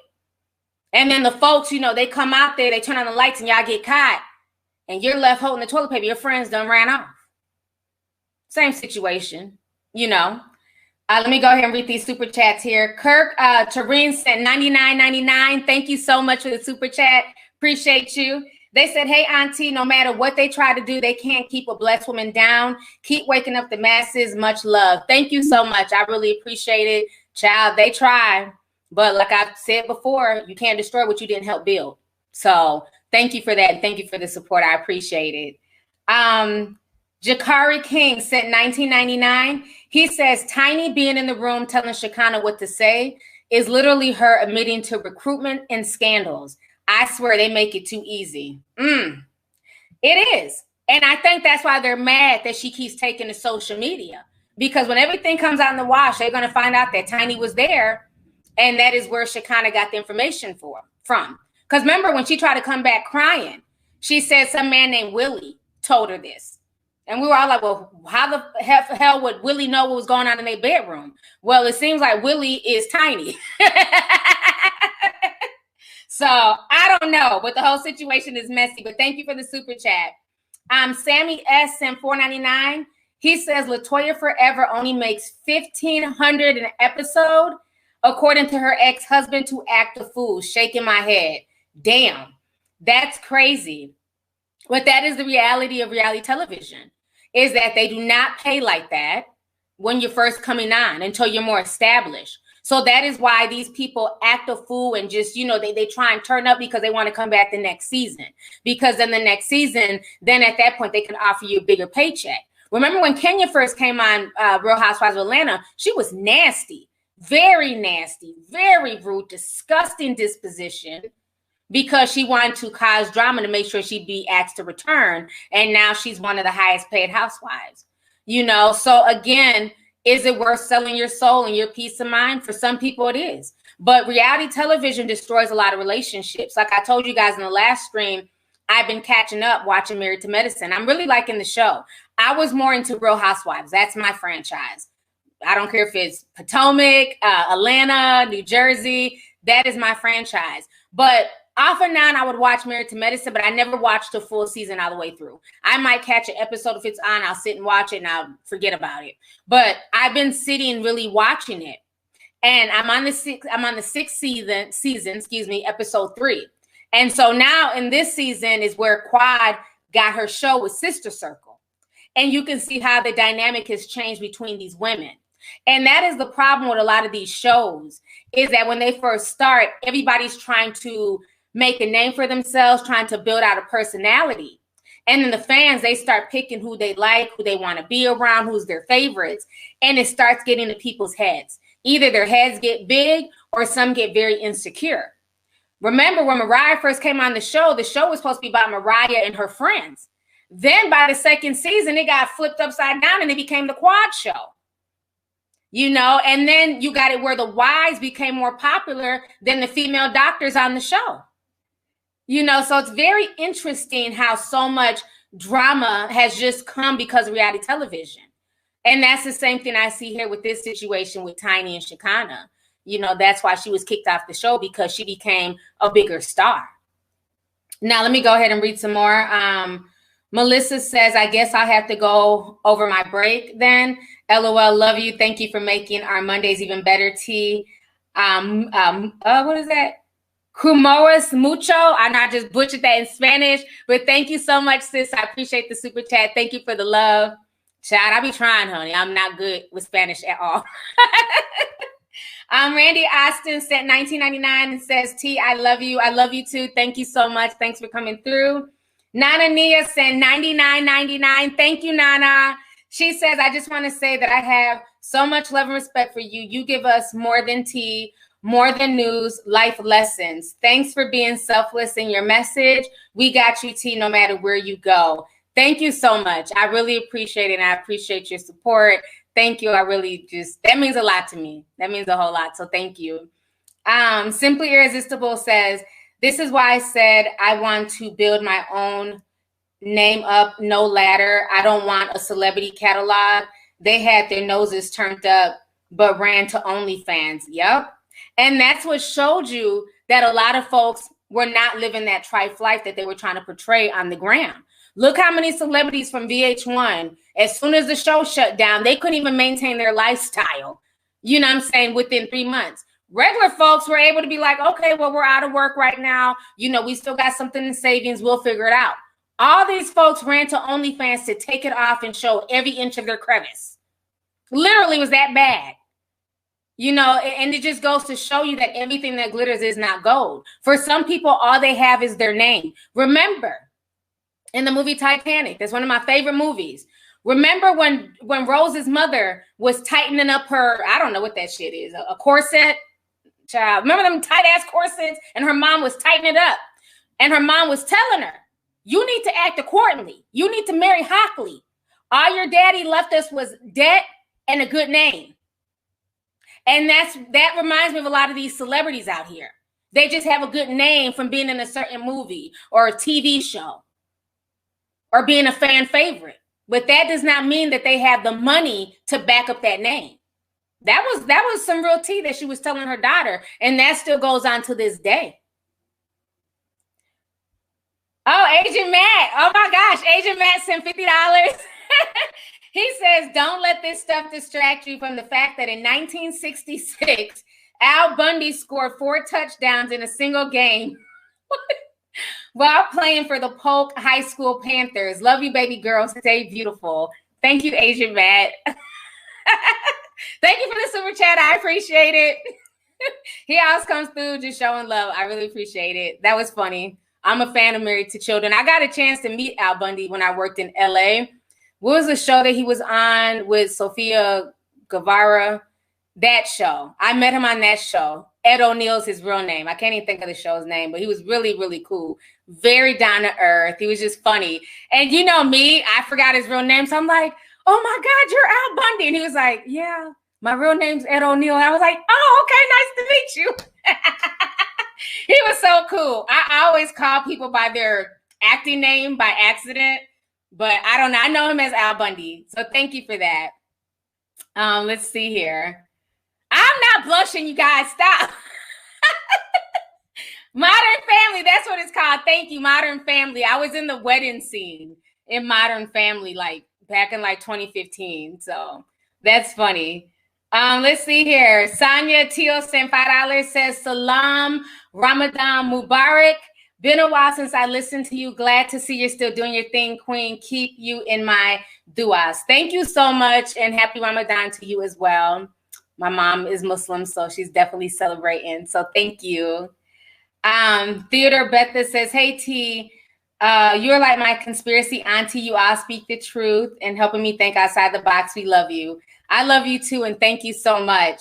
And then the folks, they come out there, they turn on the lights and y'all get caught. And you're left holding the toilet paper. Your friends done ran off. Same situation, Let me go ahead and read these super chats here. Kirk, Tareen sent $99.99. Thank you so much for the super chat. Appreciate you. They said, hey, auntie, no matter what they try to do, they can't keep a blessed woman down. Keep waking up the masses. Much love. Thank you so much. I really appreciate it. Child, they try. But like I've said before, you can't destroy what you didn't help build. So thank you for that. Thank you for the support. I appreciate it. Jakari King sent $19.99. He says, Tiny being in the room telling Shekinah what to say is literally her admitting to recruitment and scandals. I swear they make it too easy. It is. And I think that's why they're mad that she keeps taking to social media. Because when everything comes out in the wash, they're going to find out that Tiny was there. And that is where Shekinah got the information from. Because remember, when she tried to come back crying, she said some man named Willie told her this. And we were all like, well, how the hell would Willie know what was going on in their bedroom? Well, it seems like Willie is Tiny. So I don't know, but the whole situation is messy. But thank you for the super chat. Sammy S sent $4.99. He says LaToya Forever only makes $1,500 an episode, according to her ex-husband, to act a fool. Shaking my head. Damn, that's crazy. But that is the reality of reality television, is that they do not pay like that when you're first coming on until you're more established. So that is why these people act a fool and just, they try and turn up because they want to come back the next season. Because then the next season, then at that point, they can offer you a bigger paycheck. Remember when Kenya first came on Real Housewives of Atlanta, she was nasty, very rude, disgusting disposition, because she wanted to cause drama to make sure she'd be asked to return. And now she's one of the highest paid housewives, So again, is it worth selling your soul and your peace of mind? For some people it is. But reality television destroys a lot of relationships. Like I told you guys in the last stream, I've been catching up watching Married to Medicine. I'm really liking the show. I was more into Real Housewives. That's my franchise. I don't care if it's Potomac, Atlanta, New Jersey. That is my franchise. But off and on, I would watch Married to Medicine, but I never watched a full season all the way through. I might catch an episode if it's on. I'll sit and watch it and I'll forget about it. But I've been sitting really watching it. And I'm on the sixth season, episode 3. And so now in this season is where Quad got her show with Sister Circle. And you can see how the dynamic has changed between these women. And that is the problem with a lot of these shows, is that when they first start, everybody's trying to make a name for themselves, trying to build out a personality. And then the fans, they start picking who they like, who they want to be around, who's their favorites. And it starts getting to people's heads. Either their heads get big or some get very insecure. Remember when Mariah first came on the show was supposed to be about Mariah and her friends. Then by the second season, it got flipped upside down and it became the Quad show. You know, and then you got it where the wives became more popular than the female doctors on the show. You know, so it's very interesting how so much drama has just come because of reality television. And that's the same thing I see here with this situation with Tiny and Shekinah. You know, that's why she was kicked off the show, because she became a bigger star. Now, let me go ahead and read some more. Melissa says, I guess I'll have to go over my break then. LOL, love you. Thank you for making our Mondays even better, T. What is that? Kumoas mucho. I not just butchered that in Spanish, but thank you so much, sis. I appreciate the super chat. Thank you for the love. Chad, I be trying, honey. I'm not good with Spanish at all. Randy Austin sent $19.99 and says, T, I love you. I love you too. Thank you so much. Thanks for coming through. Nana Nia sent $99.99. Thank you, Nana. She says, I just want to say that I have so much love and respect for you. You give us more than tea, more than news, life lessons. Thanks for being selfless in your message. We got you, T, no matter where you go. Thank you so much. I really appreciate it. And I appreciate your support. Thank you. I really that means a lot to me. That means a whole lot. So thank you. Simply Irresistible says, this is why I said I want to build my own name up, no ladder. I don't want a celebrity catalog. They had their noses turned up, but ran to OnlyFans. Yep. And that's what showed you that a lot of folks were not living that trife life that they were trying to portray on the gram. Look how many celebrities from VH1, as soon as the show shut down, they couldn't even maintain their lifestyle. You know what I'm saying? Within 3 months. Regular folks were able to be like, okay, well, we're out of work right now. You know, we still got something in savings. We'll figure it out. All these folks ran to OnlyFans to take it off and show every inch of their crevice. Literally was that bad. You know, and it just goes to show you that everything that glitters is not gold. For some people, all they have is their name. Remember, in the movie Titanic, that's one of my favorite movies. Remember when Rose's mother was tightening up her, I don't know what that shit is, a corset? Child, remember them tight-ass corsets? And her mom was tightening it up. And her mom was telling her, you need to act accordingly. You need to marry Hockley. All your daddy left us was debt and a good name. And that reminds me of a lot of these celebrities out here. They just have a good name from being in a certain movie or a TV show or being a fan favorite. But that does not mean that they have the money to back up that name. That was some real tea that she was telling her daughter, and that still goes on to this day. Oh, Agent Matt. Oh my gosh, Agent Matt sent $50. He says, don't let this stuff distract you from the fact that in 1966, Al Bundy scored 4 touchdowns in a single game while playing for the Polk High School Panthers. Love you, baby girl. Stay beautiful. Thank you, Agent Matt. Thank you for the super chat. I appreciate it. He always comes through just showing love. I really appreciate it. That was funny. I'm a fan of Married to Children. I got a chance to meet Al Bundy when I worked in LA. What was the show that he was on with Sofia Guevara? That show. I met him on that show. Ed O'Neill's his real name. I can't even think of the show's name, but he was really, really cool. Very down to earth. He was just funny. And you know me, I forgot his real name. So I'm like, oh my God, you're Al Bundy. And he was like, yeah, my real name's Ed O'Neill. And I was like, oh, okay, nice to meet you. He was so cool. I always call people by their acting name by accident, but I don't know. I know him as Al Bundy. So thank you for that. Let's see here. I'm not blushing, you guys. Stop. Modern Family. That's what it's called. Thank you, Modern Family. I was in the wedding scene in Modern Family, like back in like 2015. So that's funny. Let's see here. Sonia Teal sent $5, says Salam Ramadan Mubarak. Been a while since I listened to you. Glad to see you're still doing your thing, Queen. Keep you in my duas. Thank you so much, and happy Ramadan to you as well. My mom is Muslim, so she's definitely celebrating. So thank you. Theodore Betha says, hey, T, you're like my conspiracy auntie. You all speak the truth and helping me think outside the box. We love you. I love you too, and thank you so much.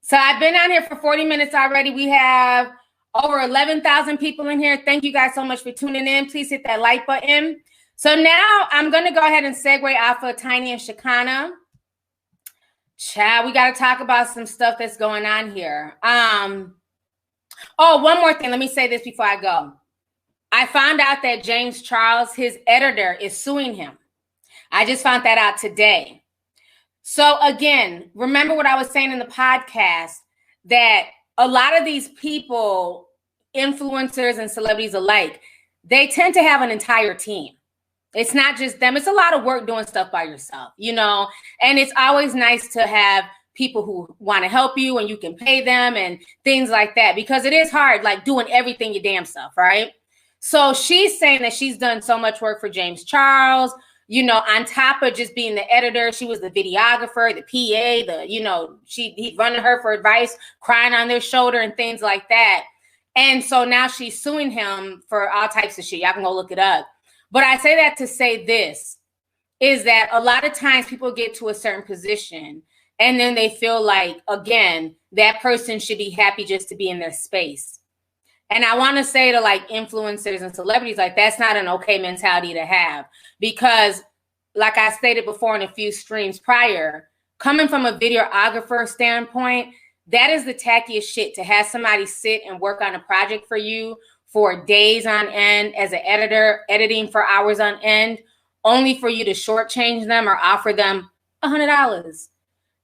So I've been on here for 40 minutes already. We have over 11,000 people in here. Thank you guys so much for tuning in. Please hit that like button. So now I'm going to go ahead and segue off of Tiny and Shekinah. Child, we got to talk about some stuff that's going on here. Oh, one more thing. Let me say this before I go. I found out that James Charles, his editor, is suing him. I just found that out today. So again, remember what I was saying in the podcast, that a lot of these people, influencers and celebrities alike, they tend to have an entire team. It's not just them. It's a lot of work doing stuff by yourself, you know, and it's always nice to have people who want to help you and you can pay them and things like that, because it is hard, like doing everything your damn self, right? So she's saying that she's done so much work for James Charles, you know, on top of just being the editor. She was the videographer, the PA, he's running her for advice, crying on their shoulder and things like that. And so now she's suing him for all types of shit. Y'all can go look it up. But I say that to say this, is that a lot of times people get to a certain position and then they feel like, again, that person should be happy just to be in their space. And I want to say to like influencers and celebrities, like that's not an okay mentality to have, because like I stated before in a few streams prior, coming from a videographer standpoint, that is the tackiest shit, to have somebody sit and work on a project for you for days on end as an editor, editing for hours on end, only for you to shortchange them or offer them $100.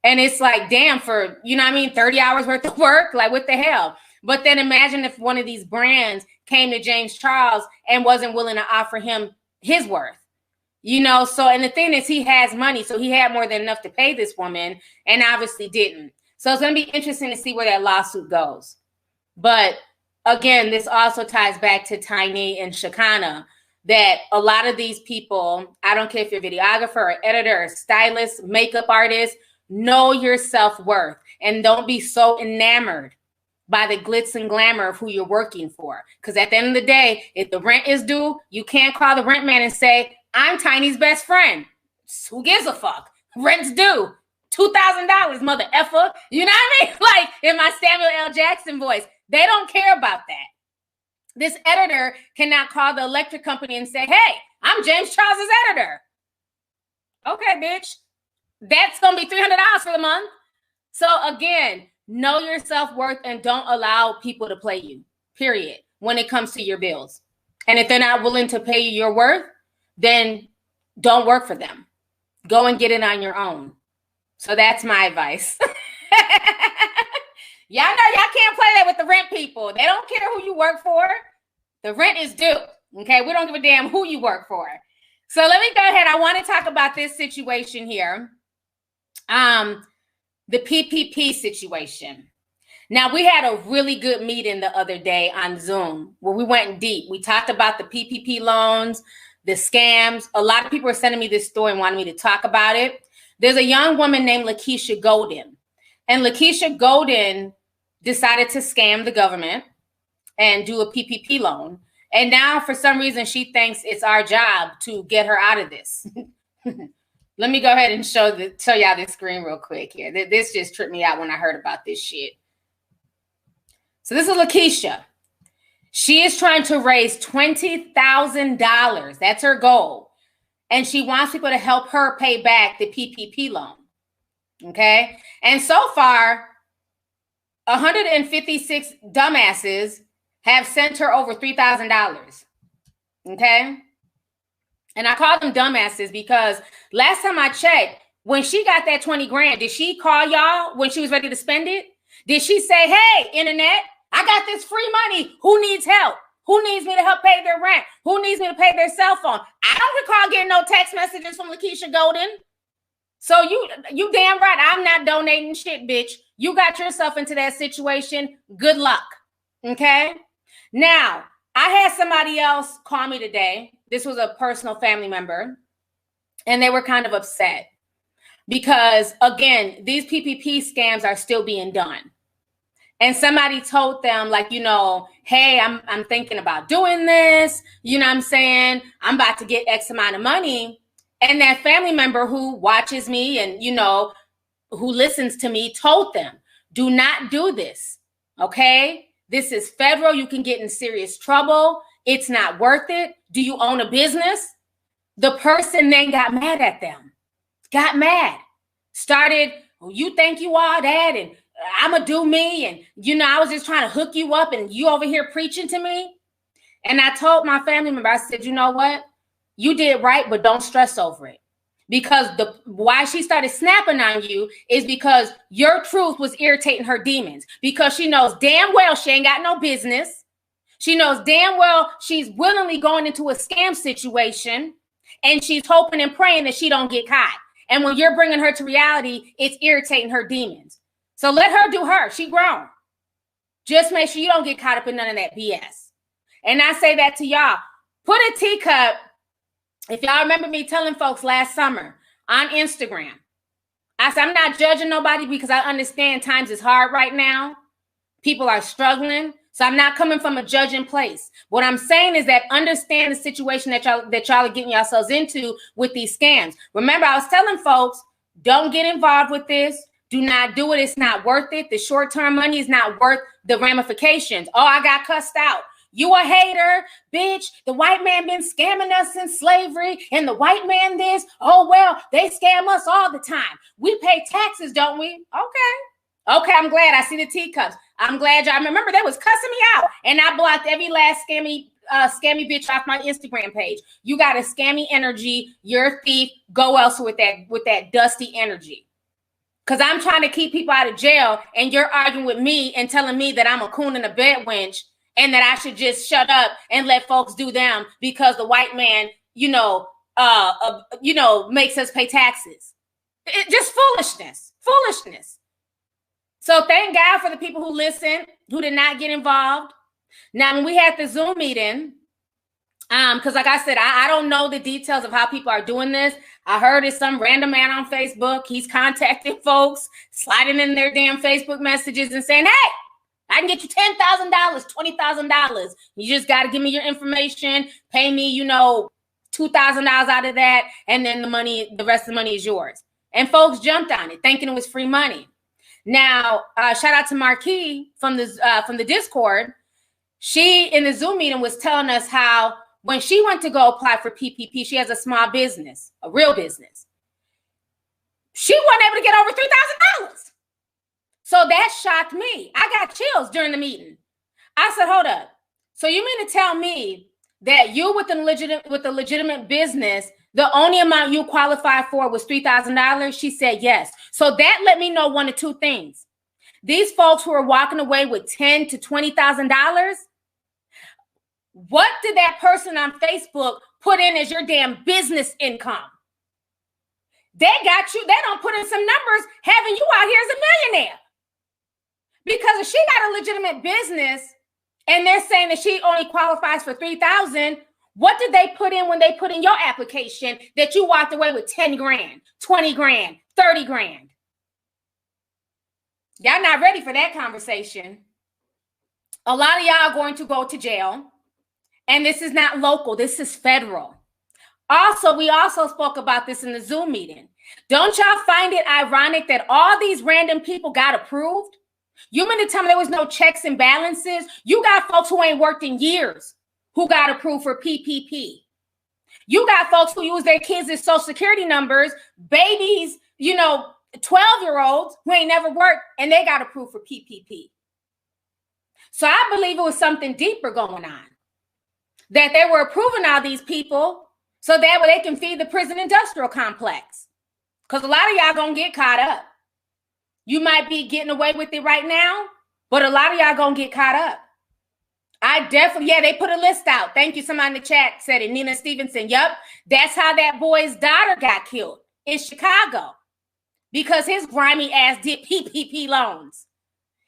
And it's like, damn, for, you know what I mean, 30 hours worth of work, like what the hell? But then imagine if one of these brands came to James Charles and wasn't willing to offer him his worth, you know? So, and the thing is, he has money, so he had more than enough to pay this woman and obviously didn't. So it's going to be interesting to see where that lawsuit goes. But again, this also ties back to Tiny and Shekinah, that a lot of these people, I don't care if you're a videographer or editor or stylist, makeup artist, know your self-worth and don't be so enamored by the glitz and glamour of who you're working for. Because at the end of the day, if the rent is due, you can't call the rent man and say, I'm Tiny's best friend. Who gives a fuck? Rent's due. $2,000, mother effer. You know what I mean? Like in my Samuel L. Jackson voice. They don't care about that. This editor cannot call the electric company and say, hey, I'm James Charles's editor. Okay, bitch. That's going to be $300 for the month. So again, know your self-worth and don't allow people to play you, period, when it comes to your bills. And if they're not willing to pay you your worth, then don't work for them. Go and get it on your own. So that's my advice. Y'all know y'all can't play that with the rent people. They don't care who you work for. The rent is due. Okay, we don't give a damn who you work for. So let me go ahead. I want to talk about this situation here. The PPP situation. Now, we had a really good meeting the other day on Zoom where we went deep. We talked about the PPP loans, the scams. A lot of people are sending me this story and wanting me to talk about it. There's a young woman named Lakeisha Golden. And Lakeisha Golden decided to scam the government and do a PPP loan. And now, for some reason, she thinks it's our job to get her out of this. Let me go ahead and show y'all this screen real quick here. This just tripped me out when I heard about this shit. So this is Lakeisha. She is trying to raise $20,000. That's her goal. And she wants people to help her pay back the PPP loan. Okay? And so far, 156 dumbasses have sent her over $3,000. Okay. And I call them dumbasses because last time I checked, when she got that 20 grand, did she call y'all when she was ready to spend it? Did she say, hey, internet, I got this free money. Who needs help? Who needs me to help pay their rent? Who needs me to pay their cell phone? I don't recall getting no text messages from Lakeisha Golden. So you damn right, I'm not donating shit, bitch. You got yourself into that situation. Good luck. Okay? Now, I had somebody else call me today. This was a personal family member, and they were kind of upset because, again, these PPP scams are still being done. And somebody told them, like, you know, hey, I'm thinking about doing this. You know what I'm saying? I'm about to get X amount of money. And that family member who watches me and, you know, who listens to me told them, do not do this. Okay? This is federal. You can get in serious trouble. It's not worth it. Do you own a business? The person then got mad at them. Got mad. Started, oh, you think you are that, and I'm going to do me. And, you know, I was just trying to hook you up and you over here preaching to me. And I told my family member, I said, you know what? You did right, but don't stress over it. Because why she started snapping on you is because your truth was irritating her demons. Because she knows damn well she ain't got no business. She knows damn well she's willingly going into a scam situation. And she's hoping and praying that she don't get caught. And when you're bringing her to reality, it's irritating her demons. So let her do her. She grown. Just make sure you don't get caught up in none of that BS. And I say that to y'all. Put a teacup. If y'all remember me telling folks last summer on Instagram, I said, I'm not judging nobody because I understand times is hard right now. People are struggling. So I'm not coming from a judging place. What I'm saying is that understand the situation that y'all are getting yourselves into with these scams. Remember, I was telling folks, don't get involved with this. Do not do it. It's not worth it. The short-term money is not worth the ramifications. Oh, I got cussed out. You a hater, bitch. The white man been scamming us since slavery, and the white man this. Oh, well, they scam us all the time. We pay taxes, don't we? Okay, I'm glad. I see the teacups. I'm glad y'all remember they was cussing me out, and I blocked every last scammy bitch off my Instagram page. You got a scammy energy. You're a thief. Go elsewhere with that dusty energy. Because I'm trying to keep people out of jail, and you're arguing with me and telling me that I'm a coon and a bed wench, and that I should just shut up and let folks do them because the white man, makes us pay taxes. Just foolishness. So thank God for the people who listened, who did not get involved. Now, when we had the Zoom meeting, because like I said, I don't know the details of how people are doing this. I heard it's some random man on Facebook. He's contacting folks, sliding in their damn Facebook messages and saying, hey, I can get you $10,000, $20,000. You just got to give me your information, pay me, $2,000 out of that, and then the rest of the money is yours. And folks jumped on it, thinking it was free money. Now, shout out to Marquis from the Discord. She, in the Zoom meeting, was telling us how when she went to go apply for PPP, she has a small business, a real business. She wasn't able to get over $3,000. So that shocked me. I got chills during the meeting. I said, hold up. So you mean to tell me that you with a legitimate business, the only amount you qualified for was $3,000? She said yes. So that let me know one of two things. These folks who are walking away with $10,000 to $20,000, what did that person on Facebook put in as your damn business income? They got you. They don't put in some numbers having you out here as a millionaire. Because if she got a legitimate business and they're saying that she only qualifies for $3,000, what did they put in when they put in your application that you walked away with 10 grand, 20 grand, 30 grand? Y'all not ready for that conversation. A lot of y'all are going to go to jail. And this is not local. This is federal. Also, we also spoke about this in the Zoom meeting. Don't y'all find it ironic that all these random people got approved? You mean to tell me there was no checks and balances? You got folks who ain't worked in years who got approved for PPP. You got folks who use their kids' as social security numbers, babies, 12-year-olds who ain't never worked, and they got approved for PPP. So I believe it was something deeper going on. that they were approving all these people so that way they can feed the prison industrial complex. Because a lot of y'all gonna get caught up. You might be getting away with it right now, but a lot of y'all gonna get caught up. I definitely, yeah, they put a list out. Thank you. Somebody in the chat said it. Nina Stevenson. Yep. That's how that boy's daughter got killed in Chicago because his grimy ass did PPP loans.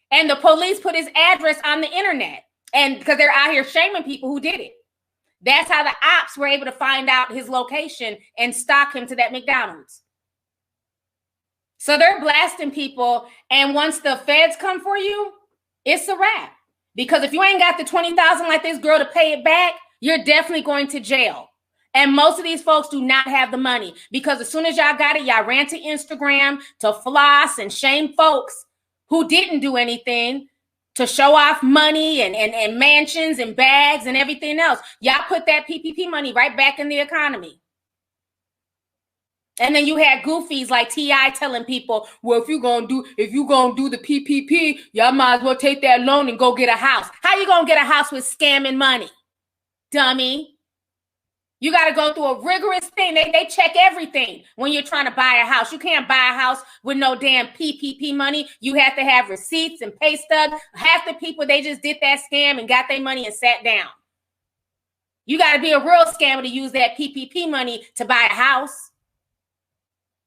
And the police put his address on the internet. And because they're out here shaming people who did it. That's how the ops were able to find out his location and stalk him to that McDonald's. So they're blasting people. And once the feds come for you, it's a wrap. Because if you ain't got the $20,000 like this girl to pay it back, you're definitely going to jail. And most of these folks do not have the money because as soon as y'all got it, y'all ran to Instagram to floss and shame folks who didn't do anything to show off money and mansions and bags and everything else. Y'all put that PPP money right back in the economy. And then you had goofies like T.I. telling people, well, if you're gonna do the PPP, y'all might as well take that loan and go get a house. How you gonna get a house with scamming money, dummy? You got to go through a rigorous thing. They check everything when you're trying to buy a house. You can't buy a house with no damn PPP money. You have to have receipts and pay stubs. Half the people, they just did that scam and got their money and sat down. You got to be a real scammer to use that PPP money to buy a house.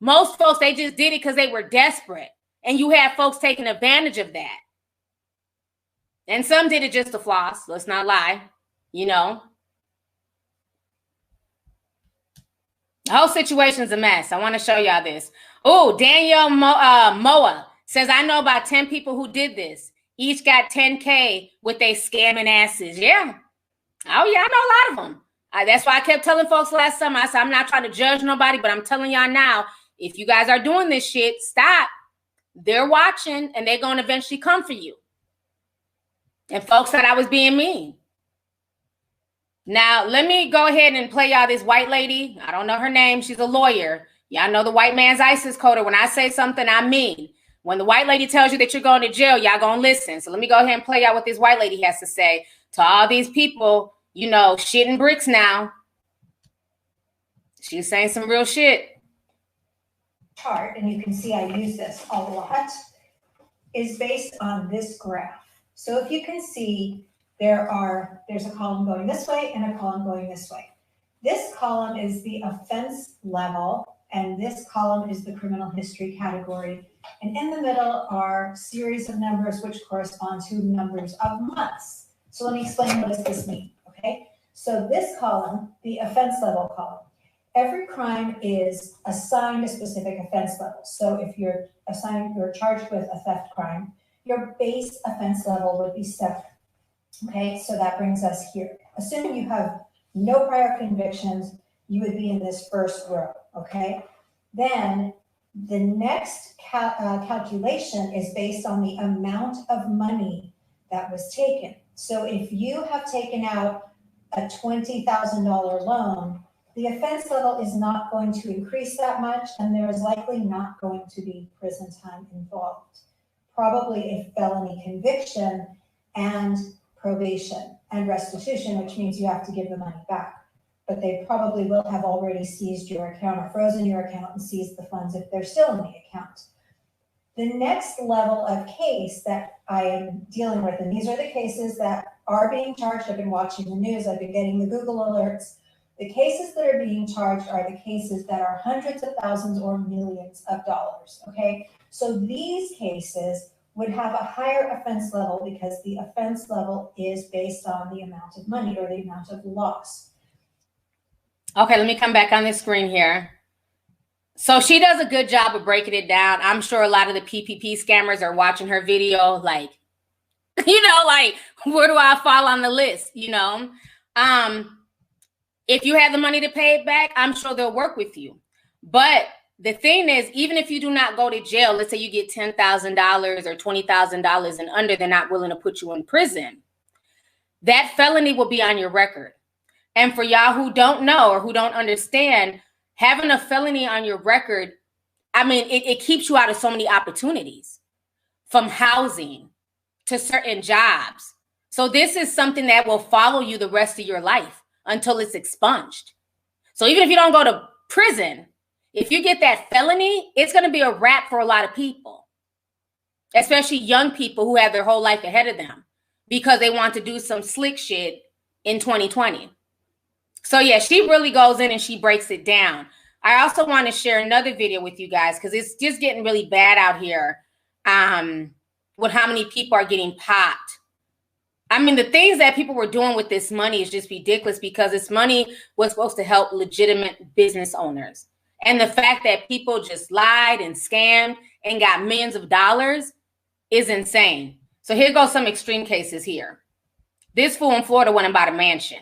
Most folks, they just did it because they were desperate. And you have folks taking advantage of that. And some did it just to floss. Let's not lie. You know. The whole situation's a mess. I want to show y'all this. Oh, Danielle Moa says, I know about 10 people who did this. Each got 10K with they scamming asses. Yeah. Oh, yeah, I know a lot of them. That's why I kept telling folks last summer. I said, I'm not trying to judge nobody, but I'm telling y'all now, if you guys are doing this shit, stop. They're watching, and they're going to eventually come for you. And folks said I was being mean. Now, let me go ahead and play y'all this white lady. I don't know her name. She's a lawyer. Y'all know the white man's ISIS coder. When I say something, I mean. When the white lady tells you that you're going to jail, y'all going to listen. So let me go ahead and play y'all what this white lady has to say to all these people, you know, shitting bricks now. She's saying some real shit. Chart, and you can see I use this a lot, is based on this graph. So if you can see, there's a column going this way and a column going this way. This column is the offense level, and this column is the criminal history category. And in the middle are series of numbers which correspond to numbers of months. So let me explain, what does this mean, okay? So this column, the offense level column, every crime is assigned a specific offense level. So if you're charged with a theft crime, your base offense level would be 7. Okay, so that brings us here. Assuming you have no prior convictions, you would be in this first row, okay? Then the next calculation is based on the amount of money that was taken. So if you have taken out a $20,000 loan, the offense level is not going to increase that much, and there is likely not going to be prison time involved. Probably a felony conviction and probation and restitution, which means you have to give the money back. But they probably will have already seized your account or frozen your account and seized the funds if they're still in the account. The next level of case that I am dealing with, and these are the cases that are being charged. I've been watching the news, I've been getting the Google alerts. The cases that are being charged are the cases that are hundreds of thousands or millions of dollars, okay? So these cases would have a higher offense level because the offense level is based on the amount of money or the amount of loss. Okay, let me come back on this screen here. So she does a good job of breaking it down. I'm sure a lot of the PPP scammers are watching her video like, you know, like, where do I fall on the list, you know? If you have the money to pay it back, I'm sure they'll work with you. But the thing is, even if you do not go to jail, let's say you get $10,000 or $20,000 and under, they're not willing to put you in prison. That felony will be on your record. And for y'all who don't know or who don't understand, having a felony on your record, I mean, it keeps you out of so many opportunities, from housing to certain jobs. So this is something that will follow you the rest of your life. until it's expunged. So even if you don't go to prison, if you get that felony, it's going to be a wrap for a lot of people, especially young people who have their whole life ahead of them because they want to do some slick shit in 2020. So yeah, she really goes in and she breaks it down. I also want to share another video with you guys because it's just getting really bad out here with how many people are getting popped. I mean, the things that people were doing with this money is just ridiculous because this money was supposed to help legitimate business owners. And the fact that people just lied and scammed and got millions of dollars is insane. So here goes some extreme cases here. This fool in Florida went and bought a mansion.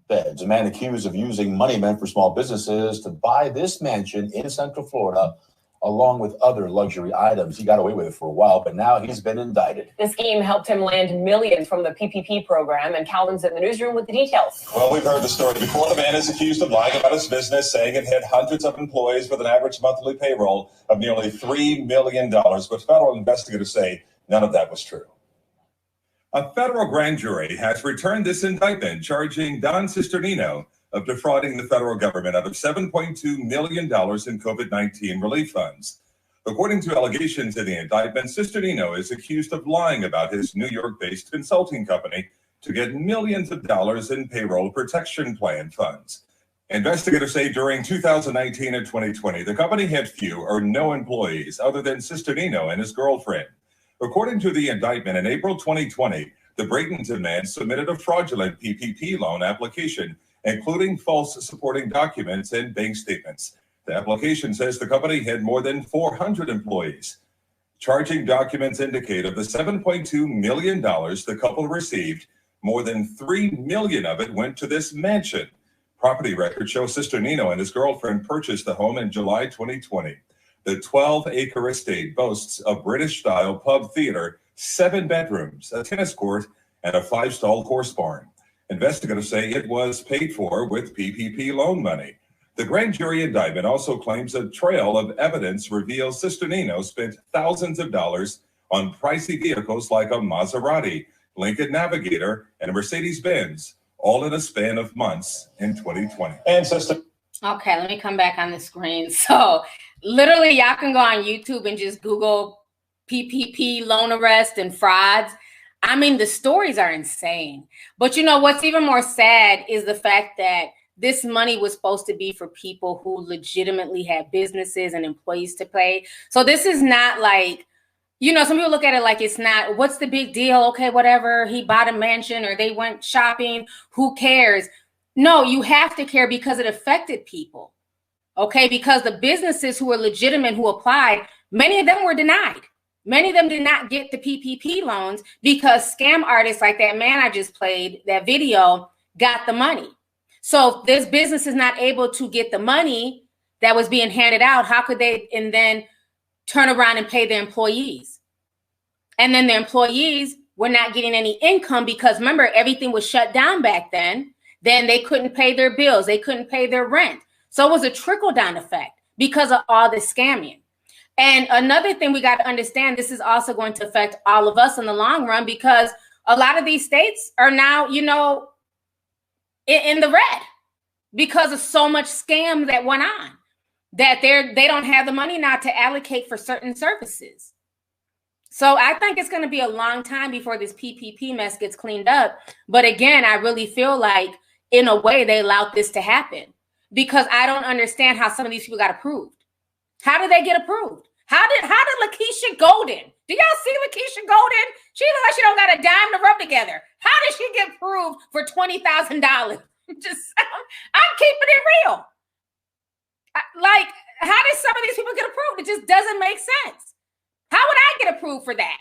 A man accused of using money meant for small businesses to buy this mansion in Central Florida, along with other luxury items. He got away with it for a while, but now he's been indicted. The scheme helped him land millions from the PPP program, and Calvin's in the newsroom with the details. Well, we've heard the story before. The man is accused of lying about his business, saying it had hundreds of employees with an average monthly payroll of nearly $3 million, but federal investigators say none of that was true. A federal grand jury has returned this indictment charging Don Cisternino of defrauding the federal government out of $7.2 million in COVID-19 relief funds. According to allegations in the indictment, Cisternino is accused of lying about his New York-based consulting company to get millions of dollars in payroll protection plan funds. Investigators say during 2019 and 2020, the company had few or no employees other than Cisternino and his girlfriend. According to the indictment, in April 2020, the Bradenton man submitted a fraudulent PPP loan application, including false supporting documents and bank statements. The application says the company had more than 400 employees. Charging documents indicate of the $7.2 million the couple received, more than $3 million of it went to this mansion. Property records show Cisternino and his girlfriend purchased the home in July 2020. The 12-acre estate boasts a British-style pub theater, 7 bedrooms, a tennis court, and a 5-stall horse barn. Investigators say it was paid for with PPP loan money. The grand jury indictment also claims a trail of evidence reveals Cisternino spent thousands of dollars on pricey vehicles like a Maserati, Lincoln Navigator, and a Mercedes-Benz, all in a span of months in 2020. And Okay, let me come back on the screen. So literally y'all can go on YouTube and just Google PPP loan arrest and frauds. I mean, the stories are insane. But you know, what's even more sad is the fact that this money was supposed to be for people who legitimately had businesses and employees to pay. So this is not like, you know, some people look at it like it's not, what's the big deal? Okay, whatever, he bought a mansion or they went shopping, who cares? No, you have to care because it affected people, okay? Because the businesses who were legitimate, who applied, many of them were denied. Many of them did not get the PPP loans because scam artists like that man I just played, that video, got the money. So if this business is not able to get the money that was being handed out, how could they and then turn around and pay their employees? And then their employees were not getting any income because remember, everything was shut down back then. Then they couldn't pay their bills. They couldn't pay their rent. So it was a trickle-down effect because of all this scamming. And another thing we got to understand, this is also going to affect all of us in the long run because a lot of these states are now, you know, in the red because of so much scam that went on that they don't have the money now to allocate for certain services. So I think it's going to be a long time before this PPP mess gets cleaned up. But again, I really feel like in a way they allowed this to happen because I don't understand how some of these people got approved. How did they get approved? How did Lakeisha Golden? Do y'all see Lakeisha Golden? She looks like she don't got a dime to rub together. How did she get approved for $20,000? Just, I'm keeping it real. Like, how did some of these people get approved? It just doesn't make sense. How would I get approved for that?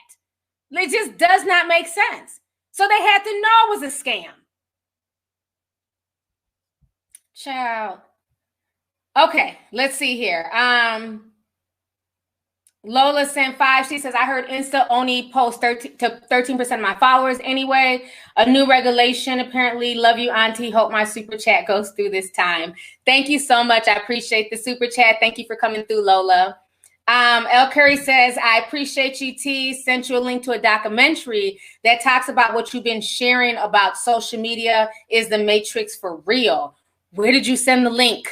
It just does not make sense. So they had to know it was a scam. Child. Okay, let's see here. Lola sent 5. She says, I heard Insta only post 13% of my followers anyway. A new regulation, apparently. Love you, Auntie. Hope my super chat goes through this time. Thank you so much. I appreciate the super chat. Thank you for coming through, Lola. El Curry says, I appreciate you, T. Sent you a link to a documentary that talks about what you've been sharing about social media. Is the Matrix for real? Where did you send the link?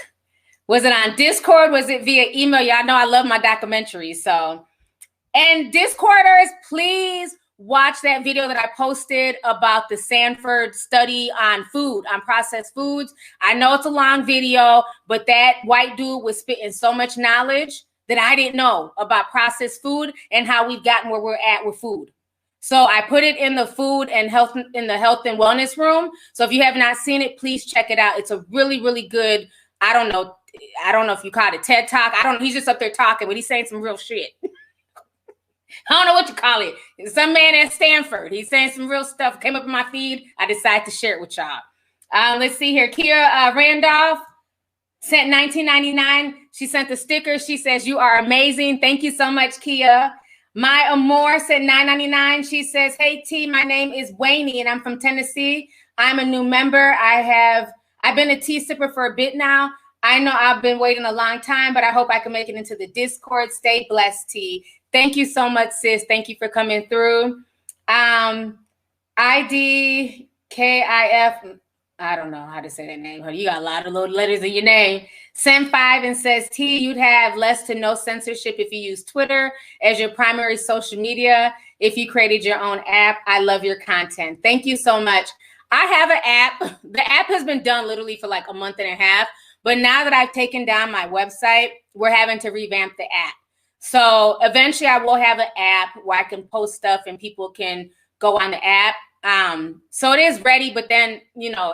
Was it on Discord? Was it via email? Y'all know I love my documentaries. So, and Discorders, please watch that video that I posted about the Sanford study on food, on processed foods. I know it's a long video, but that white dude was spitting so much knowledge that I didn't know about processed food and how we've gotten where we're at with food. So I put it in the food and health and wellness room. So if you have not seen it, please check it out. It's a really, really good, I don't know if you call it a TED Talk. I don't know. He's just up there talking, but he's saying some real shit. I don't know what you call it. Some man at Stanford. He's saying some real stuff. Came up in my feed. I decided to share it with y'all. Let's see here. Kira Randolph sent $19.99. She sent the sticker. She says, you are amazing. Thank you so much, Kia. My Amor sent $9.99. She says, hey, T, my name is Wayne, and I'm from Tennessee. I'm a new member. I've been a tea sipper for a bit now. I know I've been waiting a long time, but I hope I can make it into the Discord. Stay blessed, T. Thank you so much, sis. Thank you for coming through. IDKIF. I don't know how to say that name. You got a lot of little letters in your name. Send 5 and says, T, you'd have less to no censorship if you use Twitter as your primary social media. If you created your own app, I love your content. Thank you so much. I have an app. The app has been done literally for like a month and a half. But now that I've taken down my website, we're having to revamp the app. So eventually I will have an app where I can post stuff and people can go on the app. So it is ready, but then,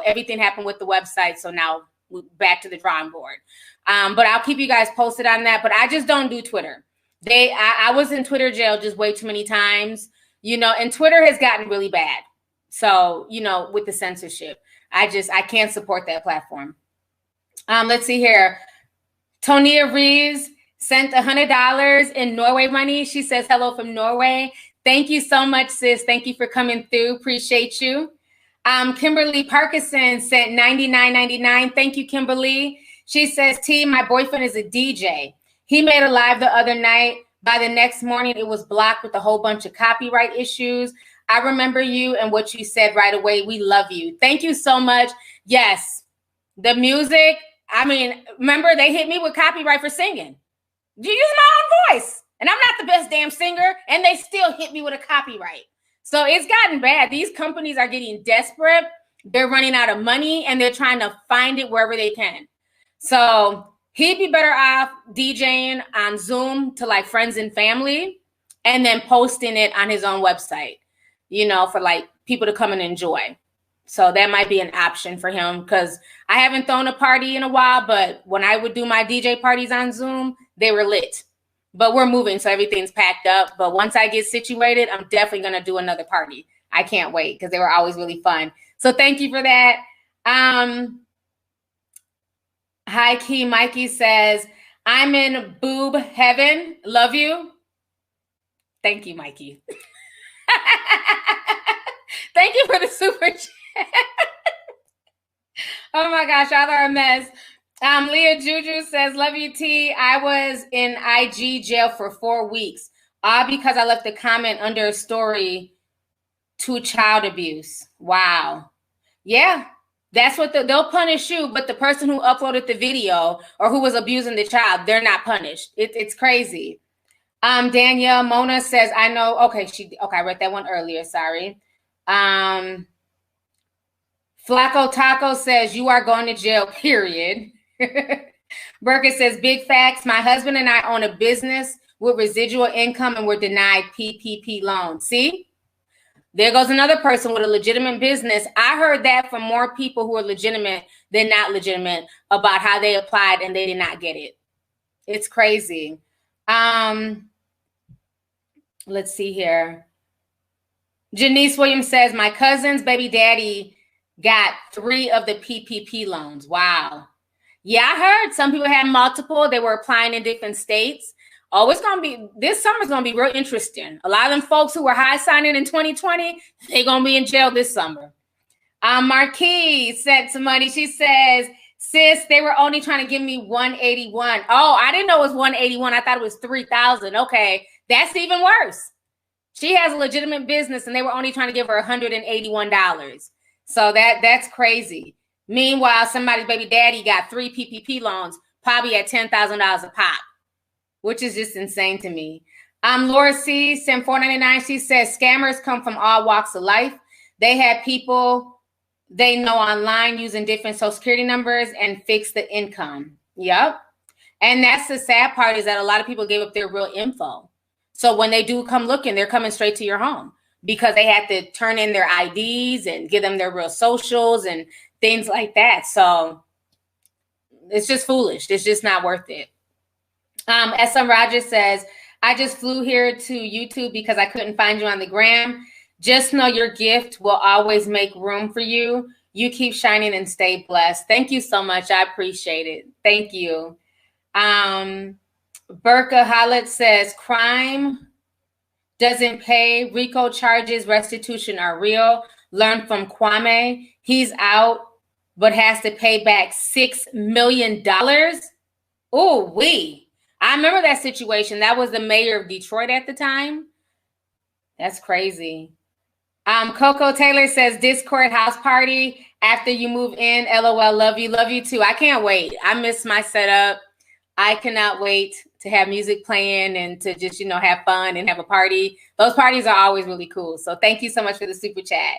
everything happened with the website. So now we're back to the drawing board. But I'll keep you guys posted on that. But I just don't do Twitter. I was in Twitter jail just way too many times, and Twitter has gotten really bad. So, with the censorship, I can't support that platform. Let's see here. Tonia Reeves sent $100 in Norway money. She says, hello from Norway. Thank you so much, sis. Thank you for coming through. Appreciate you. Kimberly Parkinson sent $99.99. Thank you, Kimberly. She says, T, my boyfriend is a DJ. He made a live the other night. By the next morning, it was blocked with a whole bunch of copyright issues. I remember you and what you said right away. We love you. Thank you so much. Yes, the music. Remember they hit me with copyright for singing. You use my own voice. And I'm not the best damn singer, and they still hit me with a copyright. So it's gotten bad. These companies are getting desperate. They're running out of money, and they're trying to find it wherever they can. So he'd be better off DJing on Zoom to like friends and family and then posting it on his own website, for like people to come and enjoy. So that might be an option for him because I haven't thrown a party in a while, but when I would do my DJ parties on Zoom, they were lit. But we're moving, so everything's packed up. But once I get situated, I'm definitely going to do another party. I can't wait because they were always really fun. So thank you for that. Hi, Key Mikey says, I'm in boob heaven. Love you. Thank you, Mikey. Thank you for the super chat. Oh, my gosh, y'all are a mess. Leah Juju says, love you, T. I was in IG jail for 4 weeks, all because I left a comment under a story to child abuse. Wow. Yeah, that's what they'll punish you, but the person who uploaded the video or who was abusing the child, they're not punished. It's crazy. Danielle Mona says, I know. Okay, I read that one earlier. Sorry. Flaco Taco says, you are going to jail, period. Burkett says, big facts. My husband and I own a business with residual income and we're denied PPP loans. See, there goes another person with a legitimate business. I heard that from more people who are legitimate than not legitimate about how they applied and they did not get it. It's crazy. Let's see here. Janice Williams says, my cousin's baby daddy got 3 of the PPP loans. Wow. Yeah, I heard some people had multiple. They were applying in different states. Oh, this summer's going to be real interesting. A lot of them folks who were high signing in 2020, they're going to be in jail this summer. Marquise sent some money. She says, Sis, they were only trying to give me 181. Oh, I didn't know it was 181. I thought it was 3,000. Okay, that's even worse. She has a legitimate business, and they were only trying to give her $181. So that's crazy. Meanwhile, somebody's baby daddy got 3 PPP loans, probably at $10,000 a pop, which is just insane to me. Laura C sent $4.99. She says scammers come from all walks of life. They have people they know online using different social security numbers and fix the income. Yep. And that's the sad part, is that a lot of people gave up their real info. So when they do come looking, they're coming straight to your home because they had to turn in their IDs and give them their real socials and things like that. So it's just foolish. It's just not worth it. SM Rogers says, I just flew here to YouTube because I couldn't find you on the gram. Just know your gift will always make room for you. You keep shining and stay blessed. Thank you so much. I appreciate it. Thank you. Burka Halit says, crime doesn't pay. RICO charges, restitution are real. Learn from Kwame. He's out, but has to pay back $6 million. Ooh, wee. I remember that situation. That was the mayor of Detroit at the time. That's crazy. Coco Taylor says, Discord house party after you move in. LOL, love you. Love you too. I can't wait. I miss my setup. I cannot wait to have music playing and to just, have fun and have a party. Those parties are always really cool. So thank you so much for the super chat.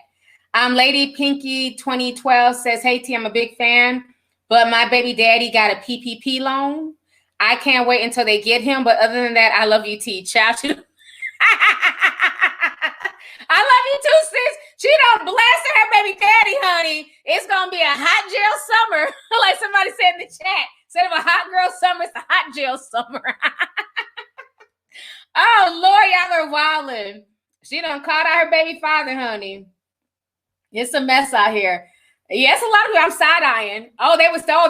Lady Pinky 2012 says, hey T, I'm a big fan, but my baby daddy got a PPP loan. I can't wait until they get him. But other than that, I love you, T. Ciao. I love you too, sis. She don't bless her baby daddy, honey. It's going to be a hot jail summer. Like somebody said in the chat. Instead of a hot girl summer, it's a hot jail summer. Oh, Lord, y'all are wildin'. She done called out her baby father, honey. It's a mess out here. Yes, a lot of people I'm side-eyeing.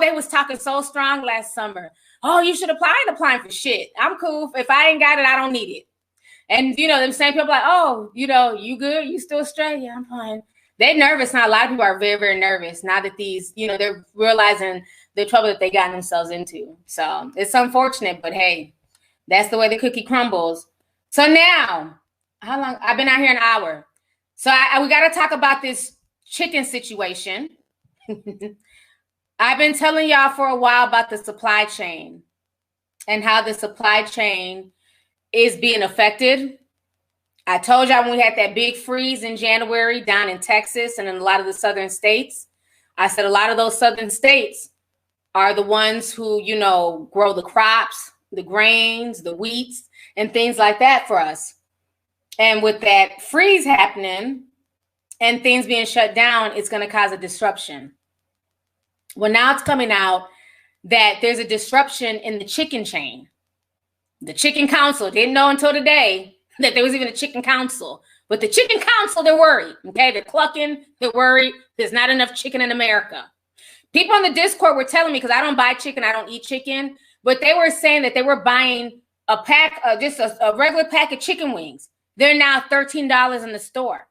They was talking so strong last summer. Oh, you should apply. I ain't applying for shit. I'm cool. If I ain't got it, I don't need it. And, them same people like, oh, you good? You still straight? Yeah, I'm fine. They're nervous now. A lot of people are very, very nervous now that these, they're realizing the trouble that they got themselves into. So it's unfortunate, but hey, that's the way the cookie crumbles. So now, how long? I've been out here an hour. So we got to talk about this chicken situation. I've been telling y'all for a while about the supply chain and how the supply chain is being affected. I told y'all when we had that big freeze in January down in Texas and in a lot of the southern states, I said a lot of those southern states are the ones who, grow the crops, the grains, the wheats, and things like that for us. And with that freeze happening and things being shut down, it's going to cause a disruption. Well, now it's coming out that there's a disruption in the chicken chain. The chicken council didn't know until today that there was even a chicken council. But the chicken council, they're worried. Okay, they're clucking. They're worried. There's not enough chicken in America. People on the Discord were telling me, because I don't buy chicken, I don't eat chicken, but they were saying that they were buying a pack, just a regular pack of chicken wings. They're now $13 in the store.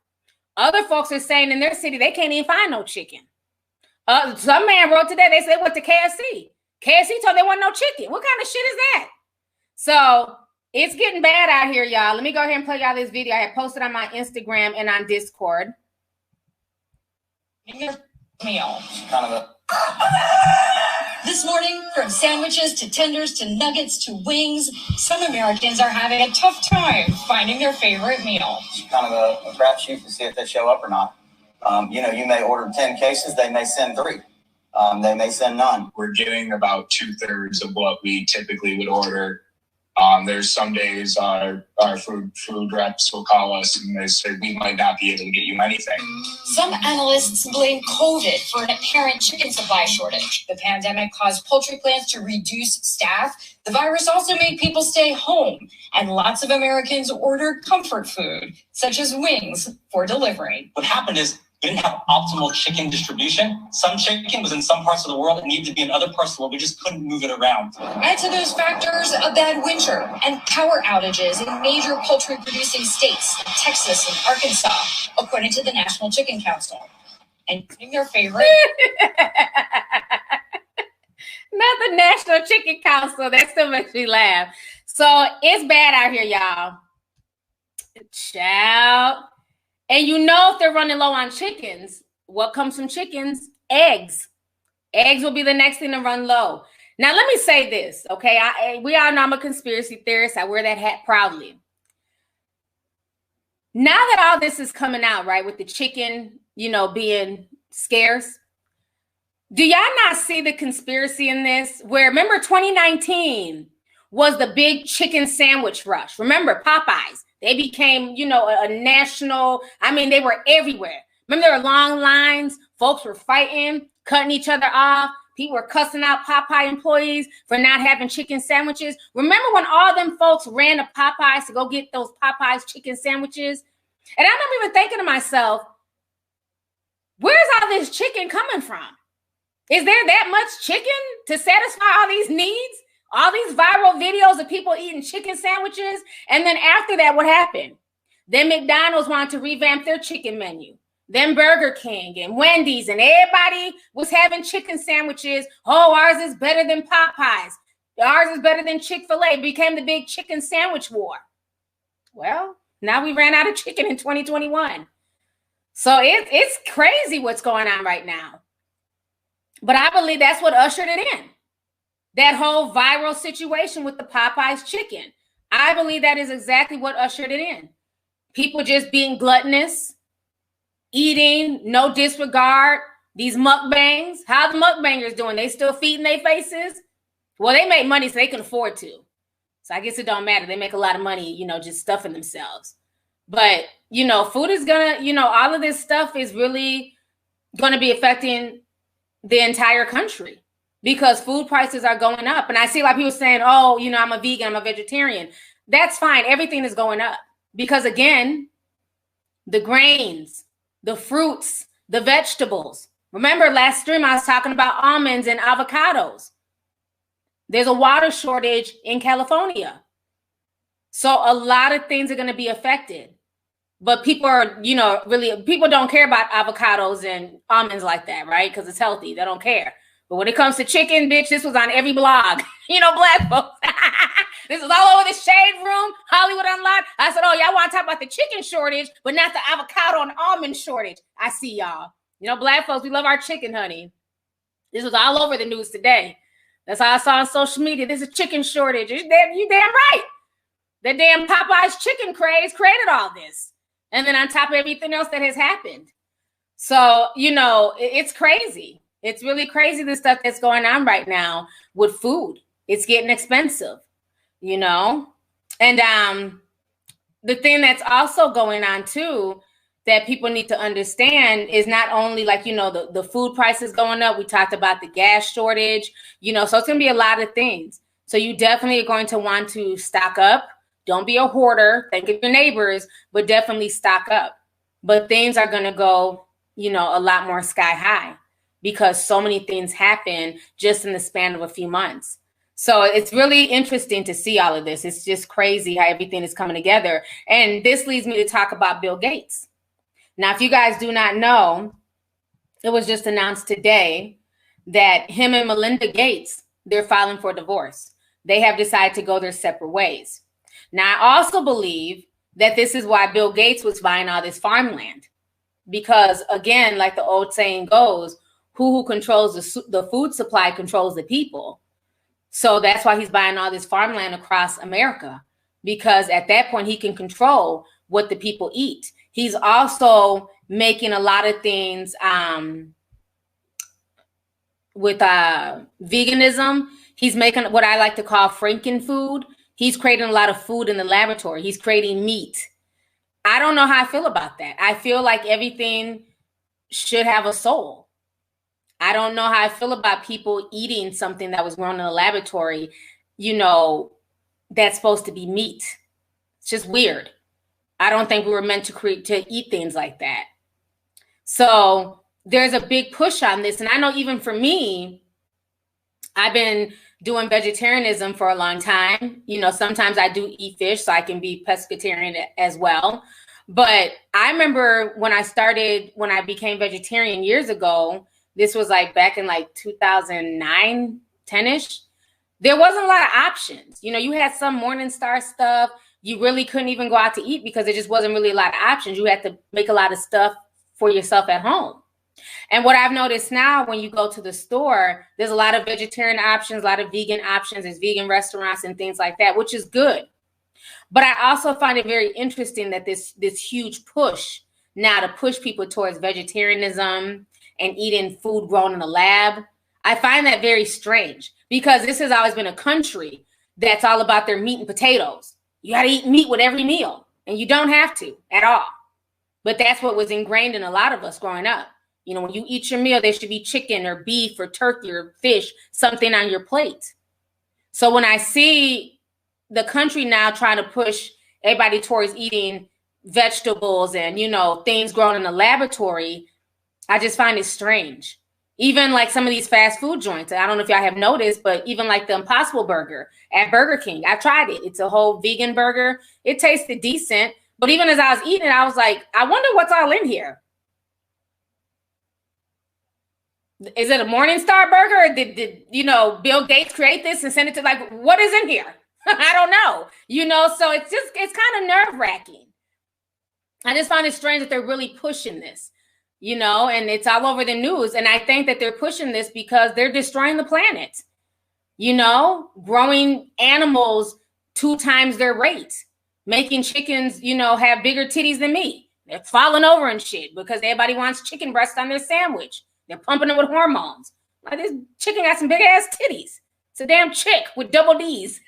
Other folks are saying in their city they can't even find no chicken. Some man wrote today, they said, went to KFC. KFC told they want no chicken. What kind of shit is that? So it's getting bad out here, y'all. Let me go ahead and play y'all this video I had posted on my Instagram and on Discord. Meal. Kind of a... This morning, from sandwiches to tenders to nuggets to wings, some Americans are having a tough time finding their favorite meal. It's kind of a crapshoot to see if they show up or not. You may order 10 cases, they may send 3. They may send none. We're getting about 2/3 of what we typically would order. There's some days our food reps will call us and they say we might not be able to get you anything. Some analysts blame COVID for an apparent chicken supply shortage. The pandemic caused poultry plants to reduce staff. The virus also made people stay home, and lots of Americans ordered comfort food, such as wings, for delivery. What happened is we didn't have optimal chicken distribution. Some chicken was in some parts of the world. It needed to be in other parts of the world. We just couldn't move it around. Add to those factors a bad winter and power outages in major poultry producing states like Texas and Arkansas, according to the National Chicken Council. And your favorite. Not the National Chicken Council. That still makes me laugh. So it's bad out here, y'all. Child. And you know if they're running low on chickens, what comes from chickens? Eggs. Eggs will be the next thing to run low. Now, let me say this, okay? We all know I'm a conspiracy theorist. I wear that hat proudly. Now that all this is coming out, right, with the chicken, being scarce, do y'all not see the conspiracy in this? Where, remember, 2019 was the big chicken sandwich rush. Remember, Popeyes, they became, a national, they were everywhere. Remember, there were long lines, folks were fighting, cutting each other off. People were cussing out Popeye employees for not having chicken sandwiches. Remember when all them folks ran to Popeyes to go get those Popeyes chicken sandwiches? And I remember even thinking to myself, where's all this chicken coming from? Is there that much chicken to satisfy all these needs? All these viral videos of people eating chicken sandwiches? And then after that, what happened? Then McDonald's wanted to revamp their chicken menu. Then Burger King and Wendy's and everybody was having chicken sandwiches. Oh, ours is better than Popeyes. Ours is better than Chick-fil-A. It became the big chicken sandwich war. Well, now we ran out of chicken in 2021. So it's crazy what's going on right now. But I believe that's what ushered it in. That whole viral situation with the Popeyes chicken. I believe that is exactly what ushered it in. People just being gluttonous, eating, no disregard, these mukbangs. How the mukbangers doing? They still feeding their faces? Well, they make money so they can afford to. So I guess it don't matter. They make a lot of money, just stuffing themselves. But, food is gonna, all of this stuff is really gonna be affecting the entire country because food prices are going up. And I see a lot of people saying, oh, I'm a vegan, I'm a vegetarian. That's fine. Everything is going up because, again, the grains, the fruits, the vegetables. Remember last stream I was talking about almonds and avocados. There's a water shortage in California. So a lot of things are going to be affected. But people are, people don't care about avocados and almonds like that, right? Because it's healthy. They don't care. But when it comes to chicken, bitch, this was on every blog. Black folks. This is all over the Shade Room, Hollywood Unlocked. I said, oh, y'all want to talk about the chicken shortage, but not the avocado and almond shortage. I see y'all. Black folks, we love our chicken, honey. This was all over the news today. That's how I saw on social media. There's a chicken shortage. You damn right. The damn Popeyes chicken craze created all this. And then on top of everything else that has happened. So, it's crazy. It's really crazy, the stuff that's going on right now with food. It's getting expensive, And the thing that's also going on, too, that people need to understand is not only the food prices going up. We talked about the gas shortage, so it's going to be a lot of things. So you definitely are going to want to stock up. Don't be a hoarder. Think of your neighbors, but definitely stock up. But things are going to go, a lot more sky high because so many things happen just in the span of a few months. So it's really interesting to see all of this. It's just crazy how everything is coming together. And this leads me to talk about Bill Gates. Now, if you guys do not know, it was just announced today that him and Melinda Gates, they're filing for divorce. They have decided to go their separate ways. Now, I also believe that this is why Bill Gates was buying all this farmland. Because, again, like the old saying goes, who controls the food supply controls the people. So that's why he's buying all this farmland across America. Because at that point, he can control what the people eat. He's also making a lot of things with veganism. He's making what I like to call Franken food. He's creating a lot of food in the laboratory. He's creating meat. I don't know how I feel about that. I feel like everything should have a soul. I don't know how I feel about people eating something that was grown in a laboratory, that's supposed to be meat. It's just weird. I don't think we were meant to eat things like that. So there's a big push on this. And I know even for me, I've been doing vegetarianism for a long time. Sometimes I do eat fish, so I can be pescatarian as well. But I remember when I became vegetarian years ago, this was back in 2009, 10-ish, there wasn't a lot of options. You know, you had some Morningstar stuff. You really couldn't even go out to eat because there just wasn't really a lot of options. You had to make a lot of stuff for yourself at home. And what I've noticed now, when you go to the store, there's a lot of vegetarian options, a lot of vegan options. There's vegan restaurants and things like that, which is good. But I also find it very interesting that this huge push now to push people towards vegetarianism and eating food grown in the lab, I find that very strange, because this has always been a country that's all about their meat and potatoes. You got to eat meat with every meal, and you don't have to at all. But that's what was ingrained in a lot of us growing up. You know, when you eat your meal, there should be chicken or beef or turkey or fish, something on your plate. So when I see the country now trying to push everybody towards eating vegetables and, you know, things grown in a laboratory, I just find it strange. Even like some of these fast food joints, I don't know if y'all have noticed, but even like the Impossible Burger at Burger King, I tried it. It's a whole vegan burger. It tasted decent. But even as I was eating it, I was like, I wonder what's all in here. Is it a Morningstar burger? Or did you know, Bill Gates create this and send it to, like, what is in here? I don't know. You know, so it's kind of nerve-wracking. I just find it strange that they're really pushing this, you know, and it's all over the news. And I think that they're pushing this because they're destroying the planet, you know, growing animals 2 times their rate, making chickens, you know, have bigger titties than me. They're falling over and shit because everybody wants chicken breast on their sandwich. They're pumping it with hormones. Like, this chicken got some big ass titties. It's a damn chick with double D's.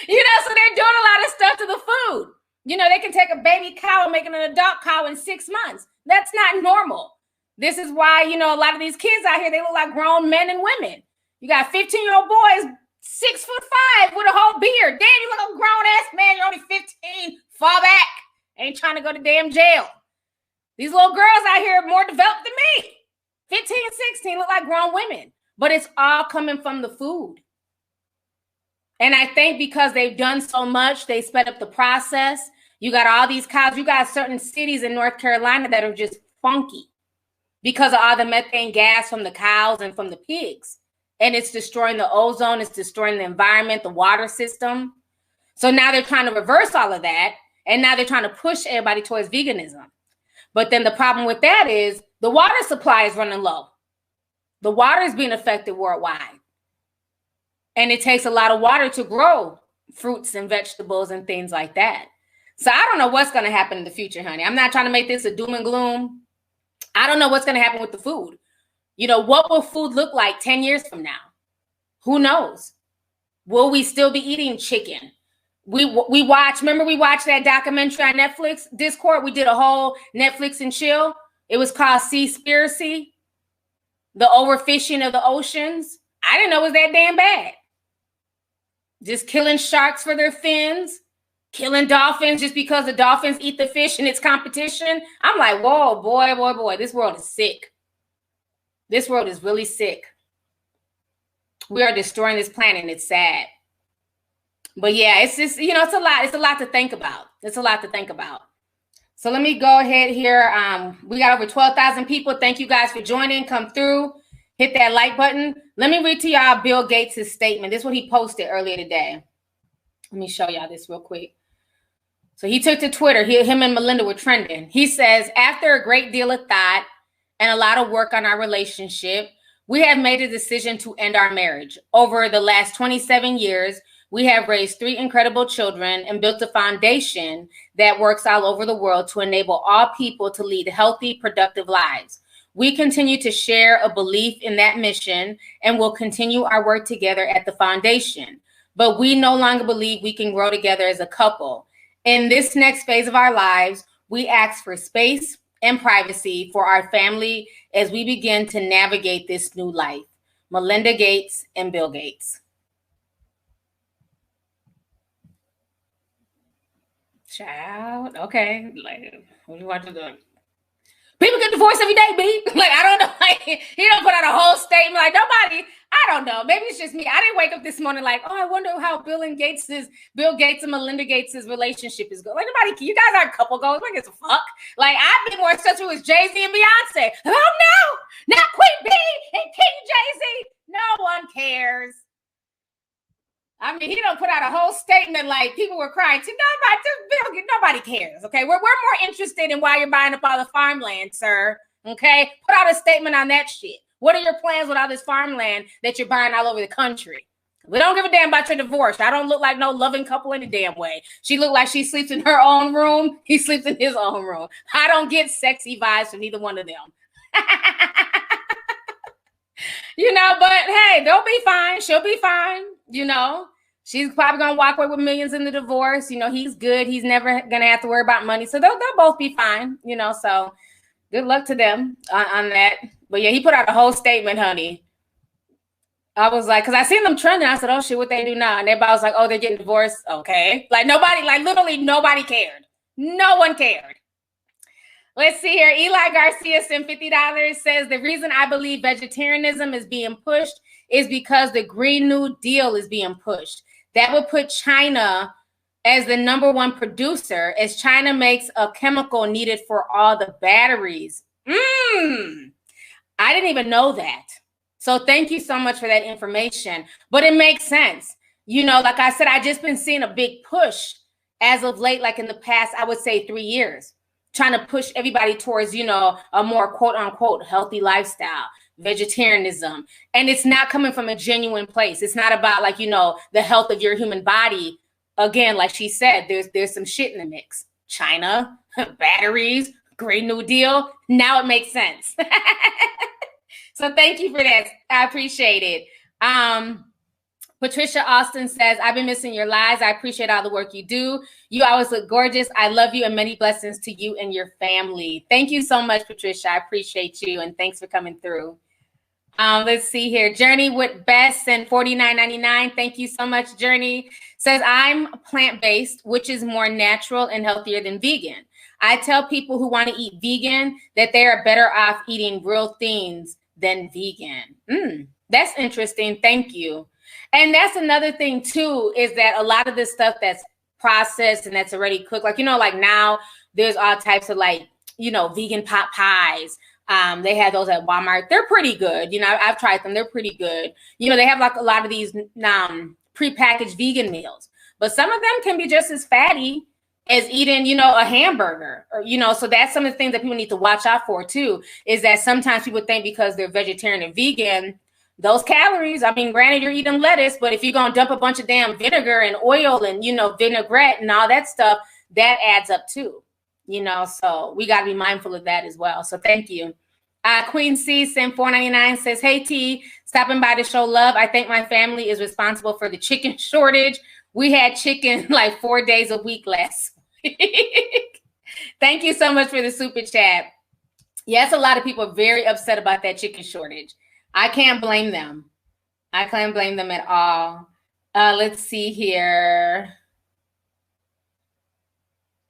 You know, so they're doing a lot of stuff to the food. You know, they can take a baby cow and make it an adult cow in 6 months. That's not normal. This is why, you know, a lot of these kids out here, they look like grown men and women. You got 15-year-old boys, 6'5" with a whole beard. Damn, you look like a grown ass man. You're only 15. Fall back. Ain't trying to go to damn jail. These little girls out here are more developed than me. 15 and 16 look like grown women. But it's all coming from the food. And I think because they've done so much, they sped up the process. You got all these cows. You got certain cities in North Carolina that are just funky because of all the methane gas from the cows and from the pigs. And it's destroying the ozone. It's destroying the environment, the water system. So now they're trying to reverse all of that. And now they're trying to push everybody towards veganism. But then the problem with that is the water supply is running low. The water is being affected worldwide. And it takes a lot of water to grow fruits and vegetables and things like that. So I don't know what's going to happen in the future, honey. I'm not trying to make this a doom and gloom. I don't know what's going to happen with the food. You know, what will food look like 10 years from now? Who knows? Will we still be eating chicken? We watched that documentary on Netflix, Discord. We did a whole Netflix and chill. It was called Seaspiracy, the overfishing of the oceans. I didn't know it was that damn bad. Just killing sharks for their fins, killing dolphins just because the dolphins eat the fish in its competition. I'm like, whoa, boy, this world is sick. This world is really sick. We are destroying this planet, and it's sad. But yeah, it's just, you know, it's a lot. It's a lot to think about. It's a lot to think about. So let me go ahead here. We got over 12,000 people. Thank you guys for joining. Come through. Hit that like button. Let me read to y'all Bill Gates' statement. This is what he posted earlier today. Let me show y'all this real quick. So he took to Twitter. Him and Melinda were trending. He says, after a great deal of thought and a lot of work on our relationship, we have made a decision to end our marriage. Over the last 27 years, we have raised 3 incredible children and built a foundation that works all over the world to enable all people to lead healthy, productive lives. We continue to share a belief in that mission and will continue our work together at the foundation. But we no longer believe we can grow together as a couple. In this next phase of our lives, we ask for space and privacy for our family as we begin to navigate this new life. Melinda Gates and Bill Gates. Child, okay. Like, what do you want to do? People get divorced every day, B. Like, I don't know. Like, he don't put out a whole statement. Like, nobody, I I don't know. Maybe it's just me. I didn't wake up this morning like, oh, I wonder how Bill Gates and Melinda Gates' relationship is going. Like, nobody, you guys aren't couple goals. Like, it's a fuck. Like, I'd be more obsessed with Jay-Z and Beyonce. Oh, no, not Queen B and King Jay-Z. No one cares. I mean, he don't put out a whole statement like people were crying to nobody cares. Okay, we're more interested in why you're buying up all the farmland, sir. Okay, put out a statement on that shit. What are your plans with all this farmland that you're buying all over the country? We don't give a damn about your divorce. I don't look like no loving couple in a damn way. She looked like she sleeps in her own room. He sleeps in his own room. I don't get sexy vibes from either one of them. You know, but hey, they'll be fine. She'll be fine. You know, she's probably going to walk away with millions in the divorce. You know, he's good. He's never going to have to worry about money. So they'll both be fine, you know, so good luck to them on that. But yeah, he put out a whole statement, honey. I was like, because I seen them trending. I said, oh shit, what they do now? And everybody was like, oh, they're getting divorced. Okay. Like nobody, like literally nobody cared. No one cared. Let's see here. Eli Garcia sent $50, says the reason I believe vegetarianism is being pushed is because the Green New Deal is being pushed. That would put China as the #1 producer, as China makes a chemical needed for all the batteries. I didn't even know that. So thank you so much for that information. But it makes sense. You know, like I said, I just been seeing a big push as of late, like in the past, I would say 3 years, trying to push everybody towards, you know, a more quote unquote healthy lifestyle, vegetarianism. And it's not coming from a genuine place. It's not about like, you know, the health of your human body. Again, like she said, there's some shit in the mix. China, batteries, Green New Deal. Now it makes sense. So thank you for that. I appreciate it. Patricia Austin says, I've been missing your lives. I appreciate all the work you do. You always look gorgeous. I love you and many blessings to you and your family. Thank you so much, Patricia. I appreciate you and thanks for coming through. Let's see here. Journey with Best and $49.99. Thank you so much, Journey. Says, I'm plant-based, which is more natural and healthier than vegan. I tell people who want to eat vegan that they are better off eating real things than vegan. That's interesting. Thank you. And that's another thing too, is that a lot of this stuff that's processed and that's already cooked, like, you know, like now there's all types of like, you know, vegan pot pies. They have those at Walmart. They're pretty good. You know, I've tried them. They're pretty good. You know, they have like a lot of these prepackaged vegan meals, but some of them can be just as fatty as eating, you know, a hamburger, or, you know, so that's some of the things that people need to watch out for too, is that sometimes people think because they're vegetarian and vegan, those calories, I mean, granted, you're eating lettuce, but if you're going to dump a bunch of damn vinegar and oil and, you know, vinaigrette and all that stuff, that adds up too, you know, so we got to be mindful of that as well. So thank you. Queen C sent $4.99, says, hey T, stopping by to show love. I think my family is responsible for the chicken shortage. We had chicken like 4 days a week last week. Thank you so much for the super chat. Yes, a lot of people are very upset about that chicken shortage. I can't blame them. I can't blame them at all. Let's see here.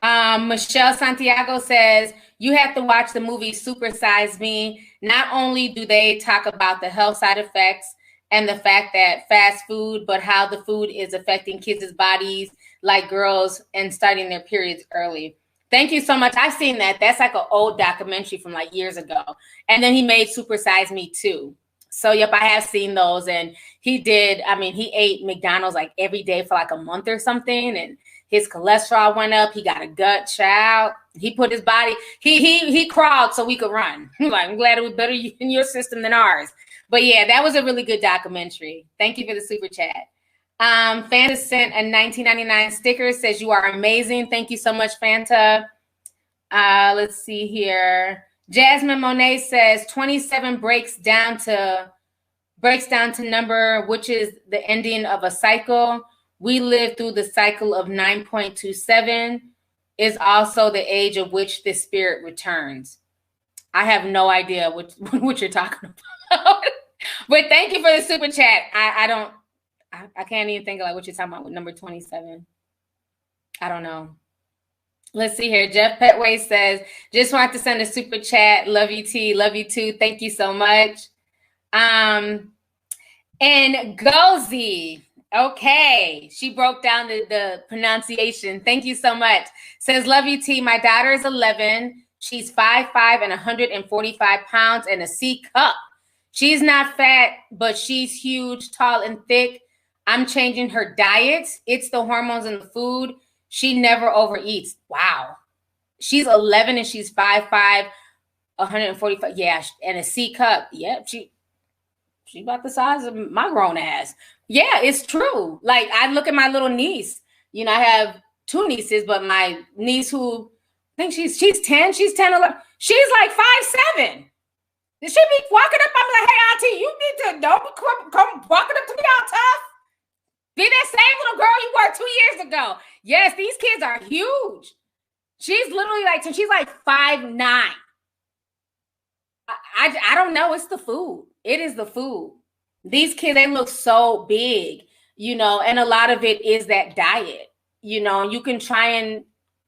Michelle Santiago says, you have to watch the movie Super Size Me. Not only do they talk about the health side effects and the fact that fast food, but how the food is affecting kids' bodies, like girls, and starting their periods early. Thank you so much. I've seen that. That's like an old documentary from like years ago. And then he made Super Size Me too. So yep, I have seen those. And he did, I mean, he ate McDonald's like every day for like a month or something. And his cholesterol went up. He got a gut, child. He put his body, he crawled so we could run. Like, I'm glad it was better in your system than ours. But yeah, that was a really good documentary. Thank you for the super chat. Fanta sent a $19.99 sticker, says you are amazing. Thank you so much, Fanta. Let's see here. Jasmine Monet says 27 breaks down to number, which is the ending of a cycle. We live through the cycle of 9.27 is also the age of which the spirit returns. I have no idea what you're talking about. But thank you for the super chat. I can't even think of like what you're talking about with number 27. I don't know. Let's see here. Jeff Petway says, just want to send a super chat. Love you, T. Love you too. Thank you so much. Ngozi. Okay. She broke down the pronunciation. Thank you so much. Says, love you, T. My daughter is 11. She's 5'5" and 145 pounds and a C cup. She's not fat, but she's huge, tall, and thick. I'm changing her diet. It's the hormones in the food. She never overeats. Wow. She's 11 and she's 5'5", 145. Yeah, and a C cup. Yep, she about the size of my grown ass. Yeah, it's true. Like, I look at my little niece. You know, I have 2 nieces, but my niece who I think she's 10, 11. She's like 5'7". She be walking up. I'm like, hey, auntie, you need to don't come walking up to me all tough. Be that same little girl you were 2 years ago. Yes, these kids are huge. She's literally like, so she's like 5'9". I don't know. It's the food. It is the food. These kids, they look so big, you know, and a lot of it is that diet, you know. You can try and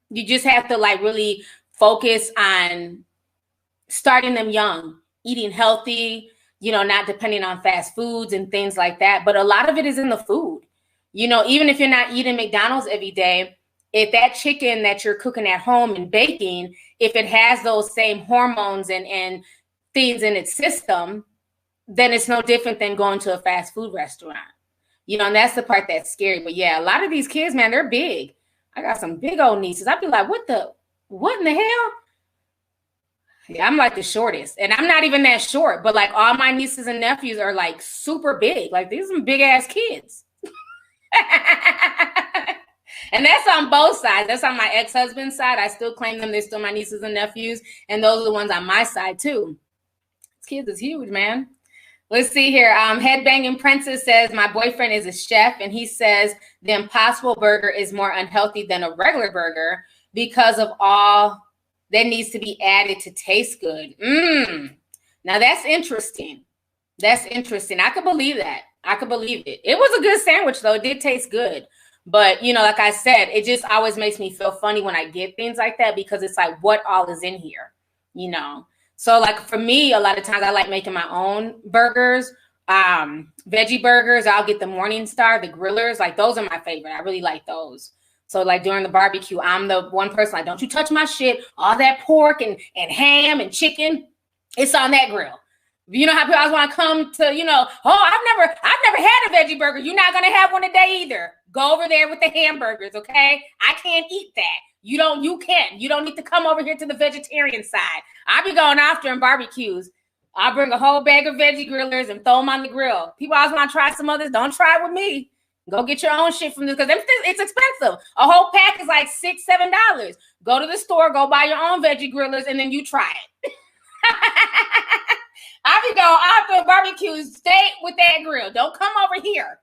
you just have to like really focus on starting them young, eating healthy, you know, not depending on fast foods and things like that. But a lot of it is in the food. You know, even if you're not eating McDonald's every day, if that chicken that you're cooking at home and baking, if it has those same hormones and things in its system, then it's no different than going to a fast food restaurant. You know, and that's the part that's scary. But yeah, a lot of these kids, man, they're big. I got some big old nieces. I'd be like, what in the hell? Yeah, I'm like the shortest. And I'm not even that short, but like all my nieces and nephews are like super big. Like, these are some big ass kids. And that's on both sides. That's on my ex-husband's side. I still claim them. They're still my nieces and nephews. And those are the ones on my side too. This kid is huge, man. Let's see here. Headbanging Princess says, my boyfriend is a chef, and he says the Impossible Burger is more unhealthy than a regular burger because of all that needs to be added to taste good. Now that's interesting. That's interesting. I could believe that. I could believe it. It was a good sandwich, though. It did taste good. But, you know, like I said, it just always makes me feel funny when I get things like that, because it's like, what all is in here, you know? So, like, for me, a lot of times I like making my own burgers, veggie burgers. I'll get the Morningstar, the grillers. Like, those are my favorite. I really like those. So, like, during the barbecue, I'm the one person, like, don't you touch my shit. All that pork and ham and chicken, it's on that grill. You know how people always want to come to, you know, oh, I've never had a veggie burger. You're not going to have one today either. Go over there with the hamburgers, okay? I can't eat that. You can't. You don't need to come over here to the vegetarian side. I'll be going after in barbecues. I'll bring a whole bag of veggie grillers and throw them on the grill. People always want to try some others. Don't try it with me. Go get your own shit from this, because it's expensive. A whole pack is like $6, $7. Go to the store, go buy your own veggie grillers, and then you try it. I be going after barbecues. Stay with that grill. Don't come over here.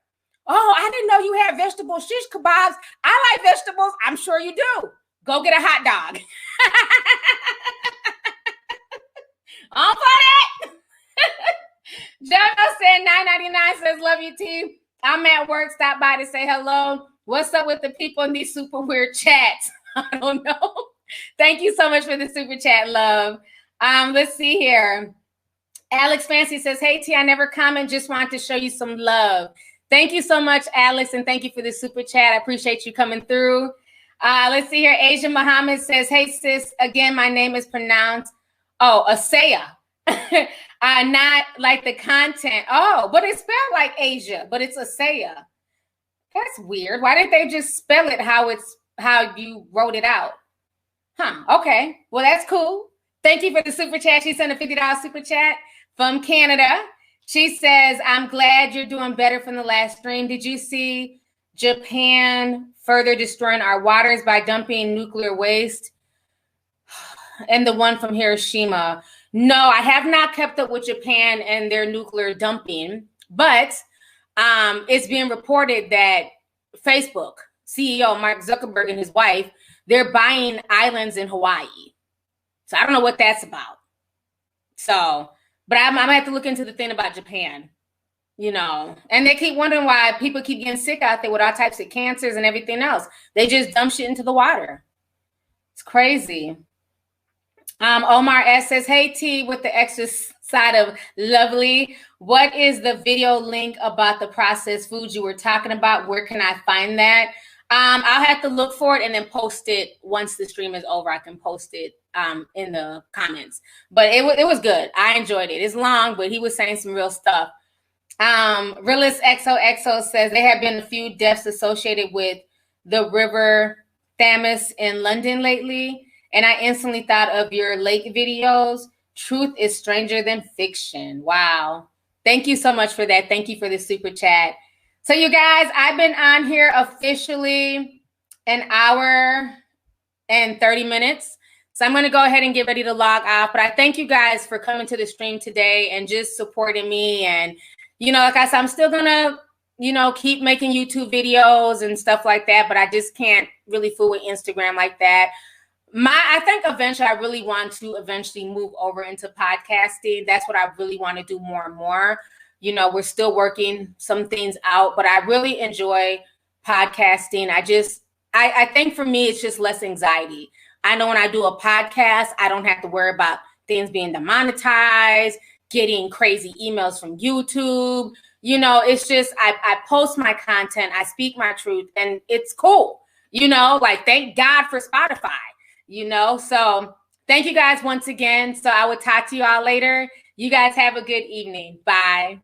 Oh, I didn't know you had vegetable shish kebabs. I like vegetables. I'm sure you do. Go get a hot dog. On for that. Jono said $9.99 says, love you, T. I'm at work. Stop by to say hello. What's up with the people in these super weird chats? I don't know. Thank you so much for the super chat, love. Let's see here. Alex Fancy says, hey, T, I never comment. Just wanted to show you some love. Thank you so much, Alex, and thank you for the super chat. I appreciate you coming through. Let's see here. Asia Muhammad says, hey, sis, again, my name is pronounced, Asaya. Not like the content. Oh, but it's spelled like Asia, but it's Asaya. That's weird. Why didn't they just spell it how you wrote it out? Okay. Well, that's cool. Thank you for the super chat. She sent a $50 super chat from Canada. She says, I'm glad you're doing better from the last stream. Did you see Japan further destroying our waters by dumping nuclear waste? And the one from Hiroshima. No, I have not kept up with Japan and their nuclear dumping, but it's being reported that Facebook CEO Mark Zuckerberg and his wife, they're buying islands in Hawaii. So I don't know what that's about. So, but I'm gonna have to look into the thing about Japan, you know. And they keep wondering why people keep getting sick out there with all types of cancers and everything else. They just dump shit into the water. It's crazy. Omar S says, hey T, with the extra side of lovely, what is the video link about the processed foods you were talking about? Where can I find that? I'll have to look for it and then post it once the stream is over. I can post it in the comments. But it was good. I enjoyed it. It's long, but he was saying some real stuff. Realist XOXO says there have been a few deaths associated with the river Thames in London lately. And I instantly thought of your lake videos. Truth is stranger than fiction. Wow. Thank you so much for that. Thank you for the super chat. So you guys, I've been on here officially an hour and 30 minutes. So I'm going to go ahead and get ready to log off. But I thank you guys for coming to the stream today and just supporting me. And, you know, like I said, I'm still going to, you know, keep making YouTube videos and stuff like that. But I just can't really fool with Instagram like that. I think eventually I really want to eventually move over into podcasting. That's what I really want to do more and more. You know, we're still working some things out, but I really enjoy podcasting. I think for me, it's just less anxiety. I know when I do a podcast, I don't have to worry about things being demonetized, getting crazy emails from YouTube. You know, it's just, I post my content, I speak my truth, and it's cool. You know, like, thank God for Spotify. You know, so thank you guys once again. So I will talk to you all later. You guys have a good evening. Bye.